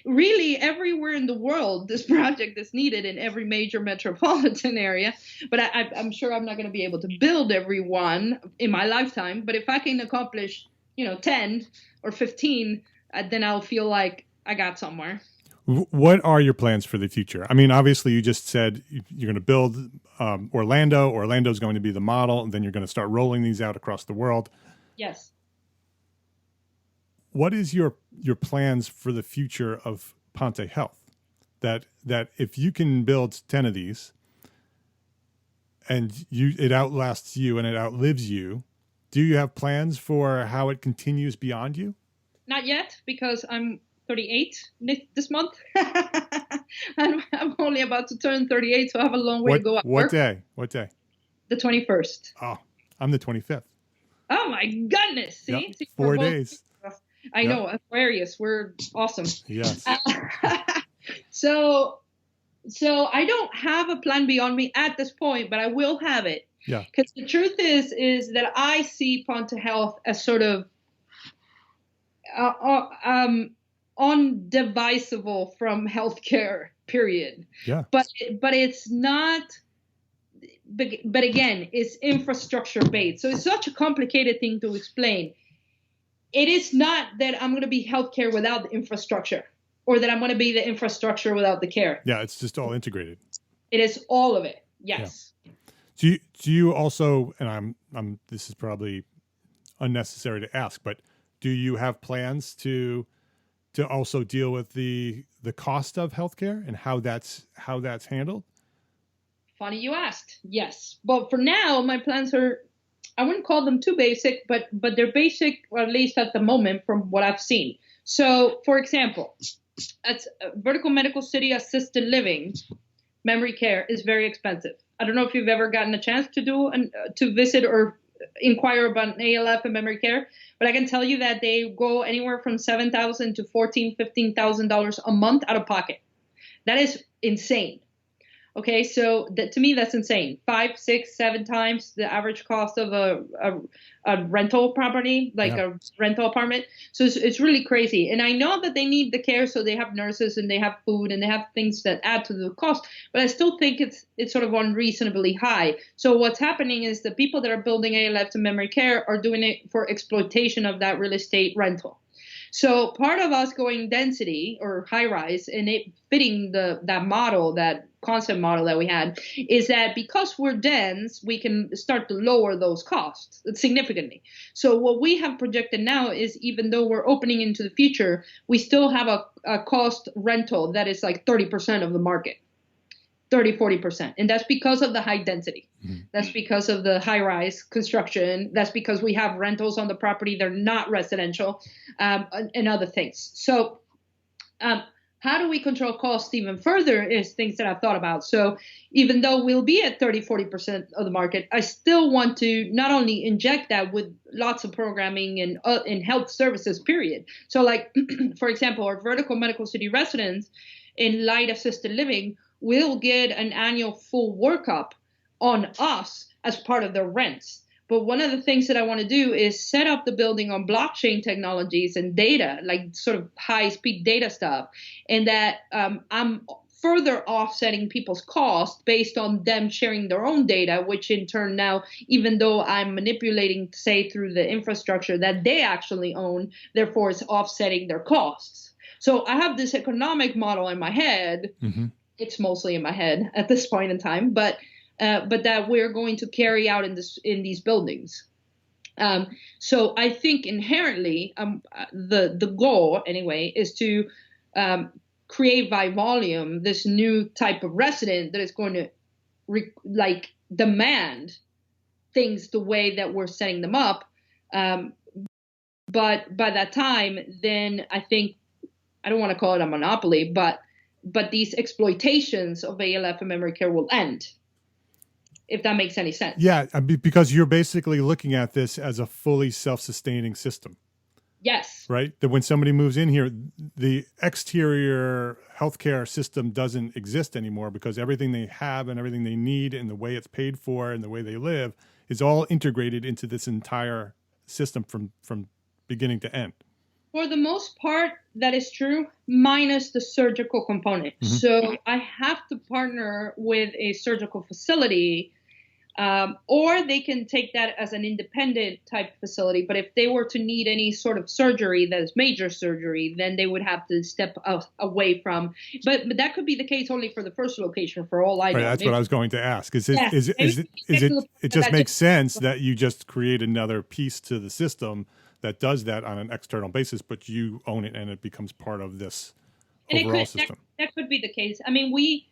Really everywhere in the world, this project is needed in every major metropolitan area. But I'm sure I'm not going to be able to build every one in my lifetime. But if I can accomplish, 10 or 15, then I'll feel like I got somewhere. What are your plans for the future? I mean, obviously, you just said you're going to build Orlando. Orlando's going to be the model, and then you're going to start rolling these out across the world. Yes. What is your plans for the future of Ponte Health? That if you can build 10 of these and it outlasts you and it outlives you, do you have plans for how it continues beyond you? Not yet, because I'm 38 this month. I'm only about to turn 38, so I have a long way to go. What day? What day? The 21st. Oh, I'm the 25th. Oh my goodness! See, yep. 4 days. I know, Aquarius. We're awesome. Yes. So I don't have a plan beyond me at this point, but I will have it. Yeah. Because the truth is that I see Ponte Health as sort of undivisible from healthcare. Period. Yeah. But it's not. But again, it's infrastructure based, so it's such a complicated thing to explain. It is not that I'm going to be healthcare without the infrastructure, or that I'm going to be the infrastructure without the care. Yeah, it's just all integrated. It is all of it. Yes. Yeah. Do you also, and I'm this is probably unnecessary to ask, but do you have plans to also deal with the cost of healthcare and how that's handled? Funny you asked. Yes. But for now, my plans are, I wouldn't call them too basic, but they're basic, or at least at the moment from what I've seen. So, for example, at vertical medical city assisted living, memory care is very expensive. I don't know if you've ever gotten a chance to visit or inquire about ALF and memory care, but I can tell you that they go anywhere from $7,000 to $14,000-$15,000 a month out of pocket. That is insane. Okay, so to me, that's insane. 5, 6, 7 times the average cost of a rental property, like a rental apartment. So it's really crazy. And I know that they need the care, so they have nurses and they have food and they have things that add to the cost. But I still think it's sort of unreasonably high. So what's happening is the people that are building ALF and memory care are doing it for exploitation of that real estate rental. So part of us going density or high rise and it fitting that model, that concept model that we had, is that because we're dense, we can start to lower those costs significantly. So what we have projected now is, even though we're opening into the future, we still have a cost rental that is like 30% of the market. 30-40%. And that's because of the high density. Mm-hmm. That's because of the high rise construction. That's because we have rentals on the property. They're not residential, and other things. So how do we control costs even further is things that I've thought about. So even though we'll be at 30-40% of the market, I still want to not only inject that with lots of programming and health services, period. So like, for example, our vertical medical city residents in light assisted living will get an annual full workup on us as part of their rents. But one of the things that I want to do is set up the building on blockchain technologies and data, like sort of high-speed data stuff, and that I'm further offsetting people's costs based on them sharing their own data, which in turn now, even though I'm manipulating, say, through the infrastructure that they actually own, therefore it's offsetting their costs. So I have this economic model in my head. Mm-hmm. It's mostly in my head at this point in time, but that we're going to carry out in these buildings. So I think inherently, the goal anyway is to create by volume this new type of resident that is going to demand things the way that we're setting them up. But by that time, then I think, I don't want to call it a monopoly, but these exploitations of ALF and memory care will end, if that makes any sense. Yeah, because you're basically looking at this as a fully self-sustaining system. Yes. Right? That when somebody moves in here, the exterior healthcare system doesn't exist anymore, because everything they have and everything they need and the way it's paid for and the way they live is all integrated into this entire system from beginning to end. For the most part, that is true, minus the surgical component. Mm-hmm. So I have to partner with a surgical facility, or they can take that as an independent type facility. But if they were to need any sort of surgery that is major surgery, then they would have to step away from. But that could be the case only for the first location, for all I know. Right, that's what I was going to ask. It just makes sense that you just create another piece to the system that does that on an external basis, but you own it and it becomes part of this overall system. That could be the case. I mean, we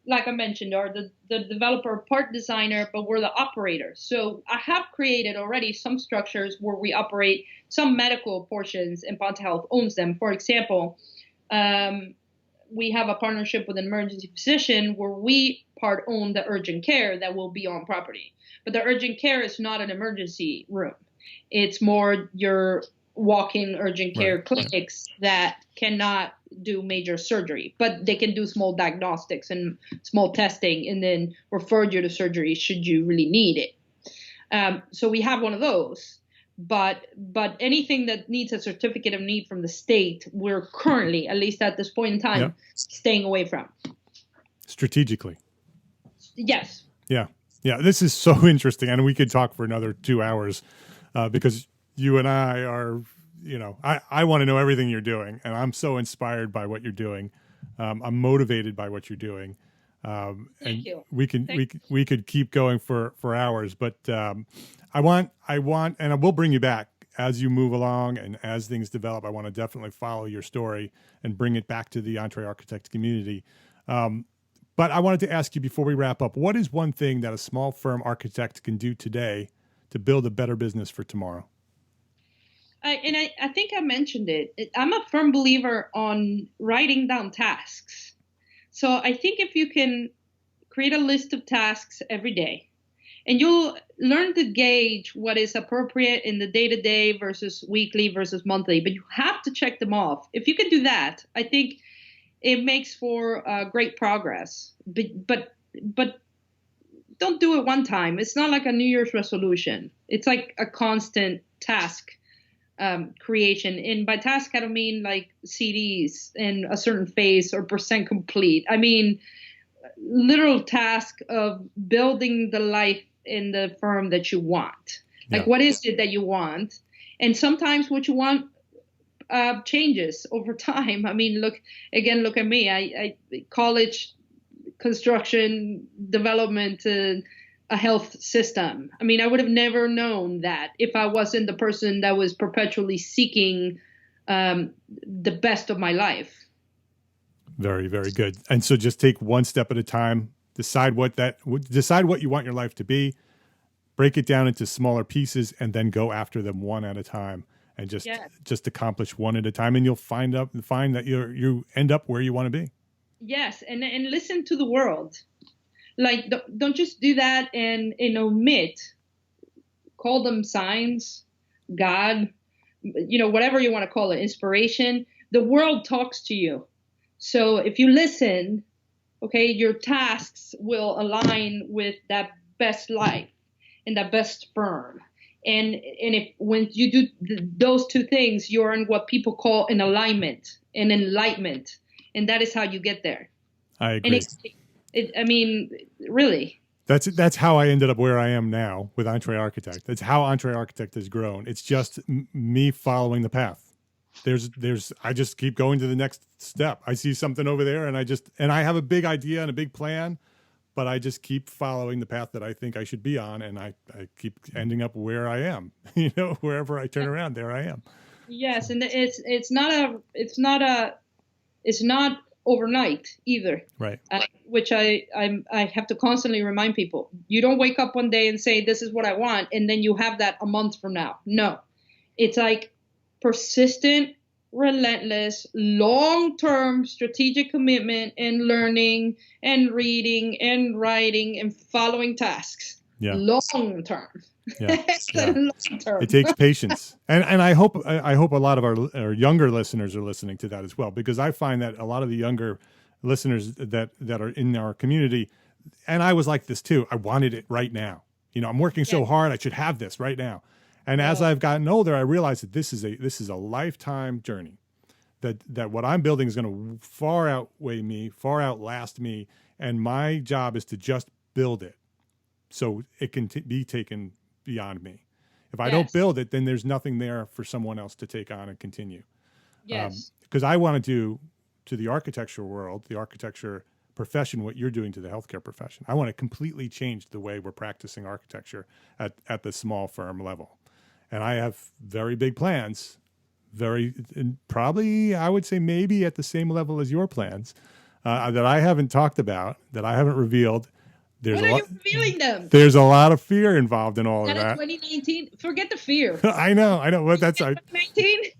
like I mentioned, are the developer, part designer, but we're the operator. So I have created already some structures where we operate some medical portions, and Ponte Health owns them. For example, we have a partnership with an emergency physician where we part own the urgent care that will be on property. But the urgent care is not an emergency room. It's more your walk-in urgent care clinics that cannot do major surgery, but they can do small diagnostics and small testing and then refer you to surgery should you really need it. So we have one of those, but anything that needs a certificate of need from the state, we're currently, at least at this point in time, staying away from. Strategically. Yes. Yeah. Yeah. This is so interesting. And we could talk for another 2 hours because you and I are, I want to know everything you're doing, and I'm so inspired by what you're doing. I'm motivated by what you're doing. Thank you. We could keep going for hours, but I want, and I will bring you back as you move along and as things develop. I want to definitely follow your story and bring it back to the EntreArchitect community. But I wanted to ask you before we wrap up, what is one thing that a small firm architect can do today to build a better business for tomorrow? I think I mentioned it. I'm a firm believer on writing down tasks. So I think if you can create a list of tasks every day, and you'll learn to gauge what is appropriate in the day-to-day versus weekly versus monthly, but you have to check them off. If you can do that, I think it makes for great progress. But don't do it one time. It's not like a New Year's resolution. It's like a constant task creation. And by task, I don't mean like CDs in a certain phase or percent complete. I mean literal task of building the life in the firm that you want. Like, what is it that you want? And sometimes what you want changes over time. I mean, look at me. I college construction development, a health system. I mean, I would have never known that if I wasn't the person that was perpetually seeking the best of my life. Very, very good. And so just take one step at a time, decide what you want your life to be, break it down into smaller pieces, and then go after them one at a time, and just accomplish one at a time. And you'll find that you end up where you want to be. Yes. And listen to the world. Like, don't just do that and omit. Call them signs, God, whatever you want to call it, inspiration. The world talks to you. So if you listen, okay, your tasks will align with that best life and that best firm. And when you do those two things, you're in what people call an alignment, an enlightenment. And that is how you get there. I agree. And really. That's how I ended up where I am now with EntreArchitect. That's how EntreArchitect has grown. It's just me following the path. I just keep going to the next step. I see something over there and I have a big idea and a big plan, but I just keep following the path that I think I should be on, and I keep ending up where I am. Wherever I turn around, there I am. Yes, and it's not overnight either. Right. Which I have to constantly remind people. You don't wake up one day and say, this is what I want, and then you have that a month from now. No, it's like persistent, relentless, long-term strategic commitment and learning and reading and writing and following tasks. Yeah. Long-term. Yeah. Long-term. It takes patience. And I hope a lot of our younger listeners are listening to that as well, because I find that a lot of the younger listeners that are in our community, and I was like this too, I wanted it right now. I'm working so hard, I should have this right now. And as I've gotten older, I realized that this is a lifetime journey. That what I'm building is going to far outweigh me, far outlast me, and my job is to just build it, so it can be taken beyond me. If I don't build it, then there's nothing there for someone else to take on and continue. Yes, because I want to do to the architecture world, the architecture profession, what you're doing to the healthcare profession. I want to completely change the way we're practicing architecture at the small firm level. And I have very big plans, probably, I would say maybe at the same level as your plans, that I haven't talked about, that I haven't revealed. When are you revealing them? There's a lot of fear involved in all of that. 2019, forget the fear. I know. But that's 2019.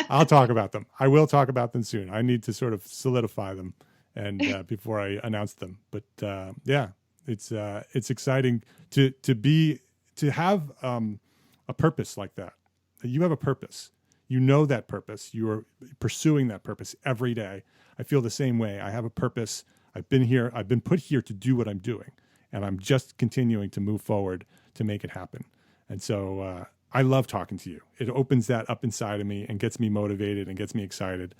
I'll talk about them. I will talk about them soon. I need to sort of solidify them and before I announce them. But it's exciting to have a purpose like that. You have a purpose. You know that purpose. You are pursuing that purpose every day. I feel the same way. I have a purpose. I've been put here to do what I'm doing, and I'm just continuing to move forward to make it happen. And so I love talking to you. It opens that up inside of me and gets me motivated and gets me excited.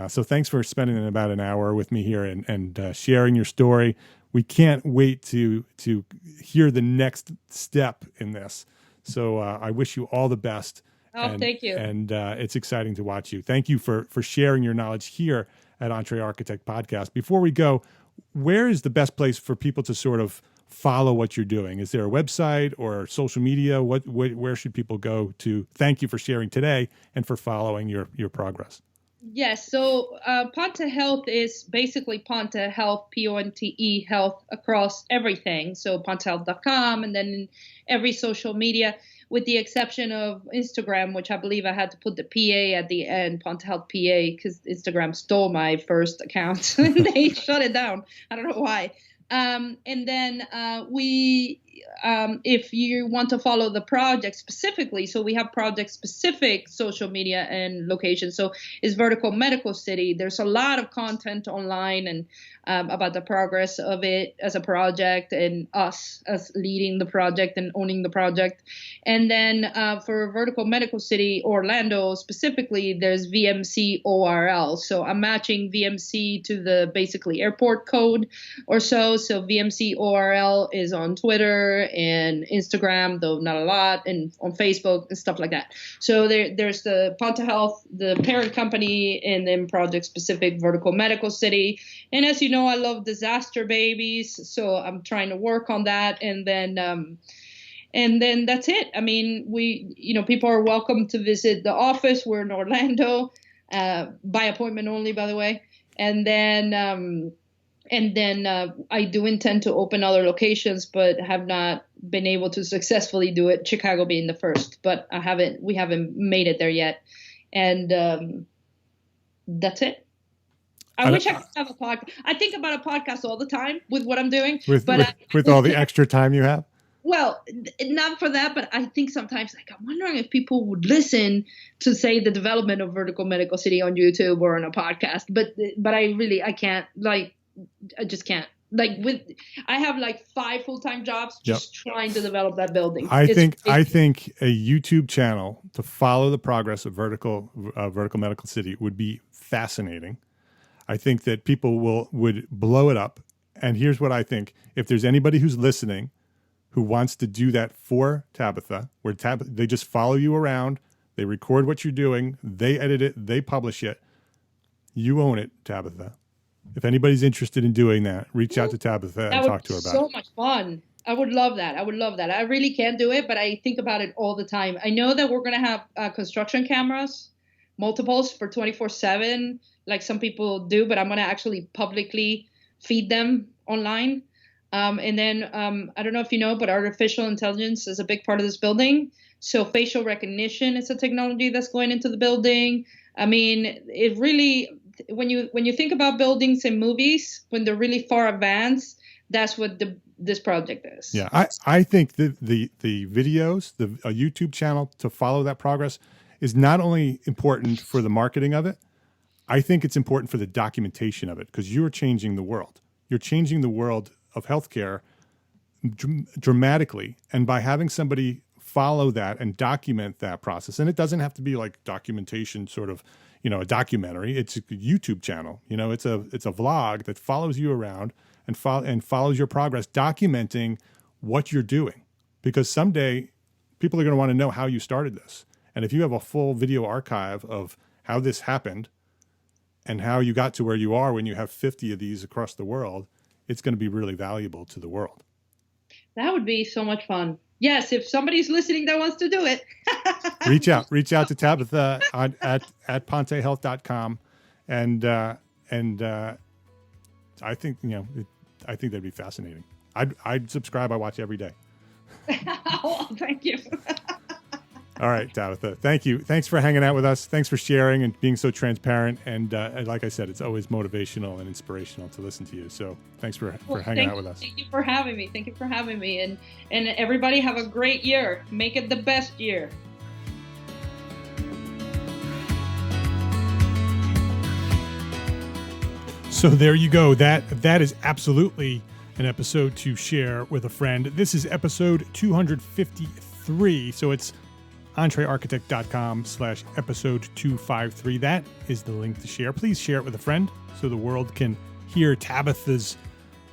So thanks for spending about an hour with me here and sharing your story. We can't wait to hear the next step in this. So I wish you all the best. Thank you. And it's exciting to watch you. Thank you for sharing your knowledge here at EntreArchitect Podcast. Before we go, where is the best place for people to sort of follow what you're doing? Is there a website or social media? Where should people go to? Thank you for sharing today and for following your progress. Yes. So Ponte Health is basically Ponte Health, Ponte Health across everything. So pontehealth.com, and then in every social media, with the exception of Instagram, which I believe I had to put the PA at the end, Ponte Health PA, because Instagram stole my first account and they shut it down. I don't know why. And then if you want to follow the project specifically, so we have project specific social media and locations. So it's Vertical Medical City. There's a lot of content online and about the progress of it as a project and us as leading the project and owning the project. And then for Vertical Medical City Orlando specifically, there's VMC ORL. So I'm matching VMC to the basically airport code or so. So VMC ORL is on Twitter and Instagram, though not a lot, and on Facebook and stuff like that. So there's the Ponte Health, the parent company, and then project specific Vertical Medical City. And as you know, I love disaster babies, so I'm trying to work on that. And then that's it. I mean, people are welcome to visit the office. We're in Orlando, by appointment only, by the way. And then I do intend to open other locations, but have not been able to successfully do it. Chicago being the first, but we haven't made it there yet. And that's it. I wish I could have a podcast. I think about a podcast all the time with what I'm doing. With all the extra time you have? Well, not for that, but I think sometimes I'm wondering if people would listen to, say, the development of Vertical Medical City on YouTube or on a podcast. But I can't, I just can't. I have 5 full-time jobs just trying to develop that building. I think a YouTube channel to follow the progress of Vertical Medical City would be fascinating. I think that people would blow it up. And here's what I think. If there's anybody who's listening who wants to do that for Tabitha, where they just follow you around, they record what you're doing, they edit it, they publish it. You own it, Tabitha. If anybody's interested in doing that, reach out to Tabitha and talk to her about it. So much fun. I would love that. I really can't do it, but I think about it all the time. I know that we're going to have construction cameras, multiples for 24/7, like some people do, but I'm going to actually publicly feed them online. And then I don't know if you know, but artificial intelligence is a big part of this building. So facial recognition is a technology that's going into the building. I mean, it really, when you think about buildings and movies, when they're really far advanced, that's what this project is. Yeah, I think the videos, a YouTube channel to follow that progress is not only important for the marketing of it, I think it's important for the documentation of it, because you're changing the world. You're changing the world of healthcare dramatically. And by having somebody follow that and document that process, and it doesn't have to be like documentation, sort of, a documentary. It's a YouTube channel. It's a vlog that follows you around and follows your progress, documenting what you're doing. Because someday people are going to want to know how you started this. And if you have a full video archive of how this happened and how you got to where you are when you have 50 of these across the world, it's going to be really valuable to the world. That would be so much fun. Yes, if somebody's listening that wants to do it. reach out to Tabitha at pontehealth.com. And I think, I think that'd be fascinating. I'd subscribe. I watch every day. Oh, thank you. All right, Tabitha. Thank you. Thanks for hanging out with us. Thanks for sharing and being so transparent. And like I said, it's always motivational and inspirational to listen to you. So thanks for hanging out with us. Thank you for having me. And everybody have a great year. Make it the best year. So there you go. That is absolutely an episode to share with a friend. This is episode 253. So it's EntreArchitect.com/episode 253. That is the link to share. Please share it with a friend so the world can hear Tabitha's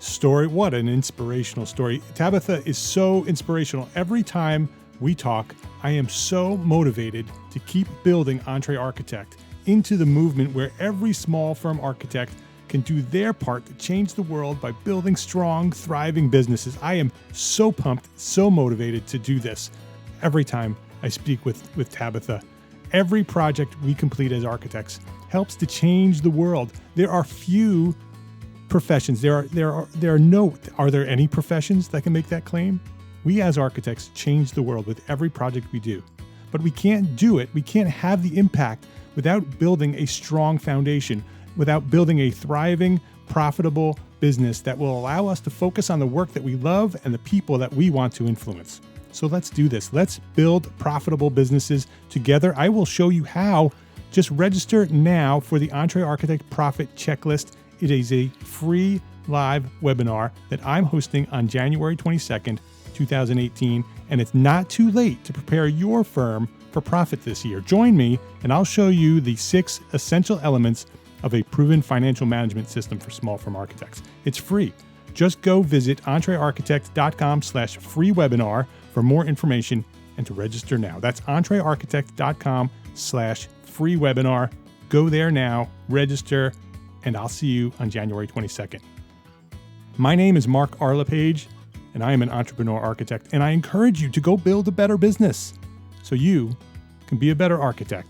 story. What an inspirational story. Tabitha is so inspirational. Every time we talk, I am so motivated to keep building EntreArchitect into the movement where every small firm architect can do their part to change the world by building strong, thriving businesses. I am so pumped, so motivated to do this every time I speak with Tabitha. Every project we complete as architects helps to change the world. There are few professions. Are there any professions that can make that claim? We as architects change the world with every project we do. But we can't do it. We can't have the impact without building a strong foundation, without building a thriving, profitable business that will allow us to focus on the work that we love and the people that we want to influence. So let's do this. Let's build profitable businesses together. I will show you how. Just register now for the EntreArchitect Profit Checklist. It is a free live webinar that I'm hosting on January 22nd, 2018, and it's not too late to prepare your firm for profit this year. Join me, and I'll show you the 6 essential elements of a proven financial management system for small firm architects. It's free. Just go visit EntreArchitect.com/free webinar for more information and to register now. That's EntreArchitect.com/free webinar. Go there now, register, and I'll see you on January 22nd. My name is Mark Arlepage, and I am an entrepreneur architect, and I encourage you to go build a better business so you can be a better architect.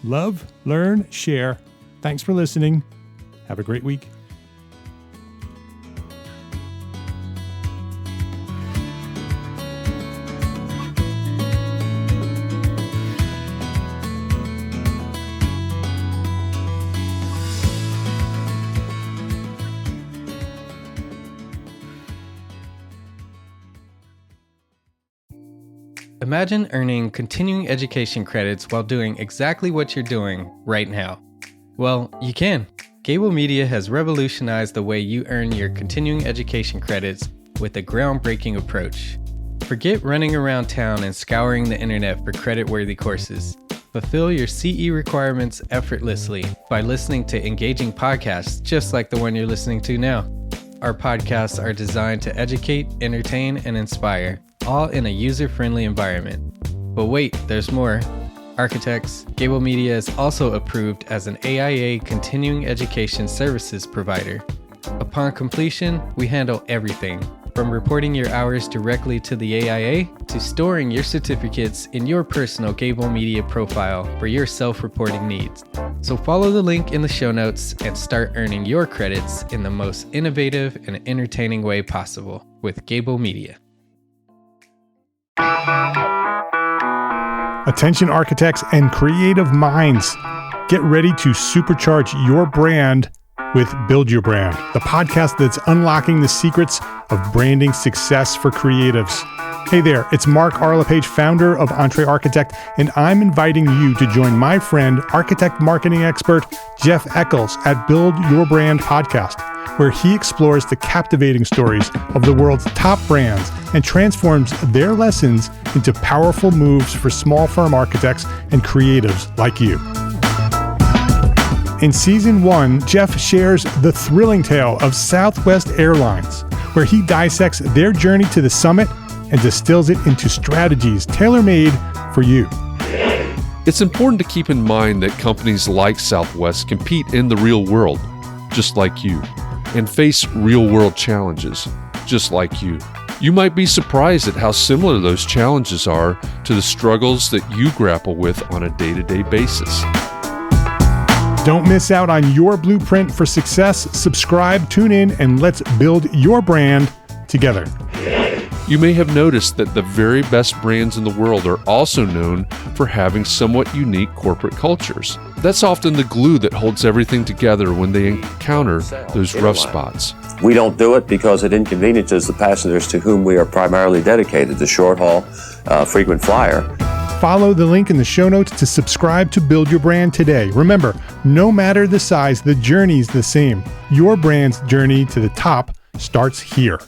Love, learn, share. Thanks for listening. Have a great week. Imagine earning continuing education credits while doing exactly what you're doing right now. Well, you can. Gable Media has revolutionized the way you earn your continuing education credits with a groundbreaking approach. Forget running around town and scouring the internet for credit-worthy courses. Fulfill your CE requirements effortlessly by listening to engaging podcasts just like the one you're listening to now. Our podcasts are designed to educate, entertain, and inspire, all in a user-friendly environment. But wait, there's more. architects, Gable Media is also approved as an AIA continuing education services provider. Upon completion, we handle everything, from reporting your hours directly to the AIA to storing your certificates in your personal Gable Media profile for your self-reporting needs. So follow the link in the show notes and start earning your credits in the most innovative and entertaining way possible with Gable Media. Attention architects and creative minds, get ready to supercharge your brand with Build Your Brand, the podcast that's unlocking the secrets of branding success for creatives. Hey there, it's Mark Arlepage, founder of EntreArchitect, and I'm inviting you to join my friend, architect marketing expert Jeff Eccles at Build Your Brand podcast, where he explores the captivating stories of the world's top brands and transforms their lessons into powerful moves for small firm architects and creatives like you. In Season 1, Jeff shares the thrilling tale of Southwest Airlines, where he dissects their journey to the summit and distills it into strategies tailor-made for you. It's important to keep in mind that companies like Southwest compete in the real world, just like you, and face real-world challenges, just like you. You might be surprised at how similar those challenges are to the struggles that you grapple with on a day-to-day basis. Don't miss out on your blueprint for success. Subscribe, tune in, and let's build your brand together. You may have noticed that the very best brands in the world are also known for having somewhat unique corporate cultures. That's often the glue that holds everything together when they encounter those rough spots. We don't do it because it inconveniences the passengers to whom we are primarily dedicated, the short haul, frequent flyer. Follow the link in the show notes to subscribe to Build Your Brand today. Remember, no matter the size, the journey's the same. Your brand's journey to the top starts here.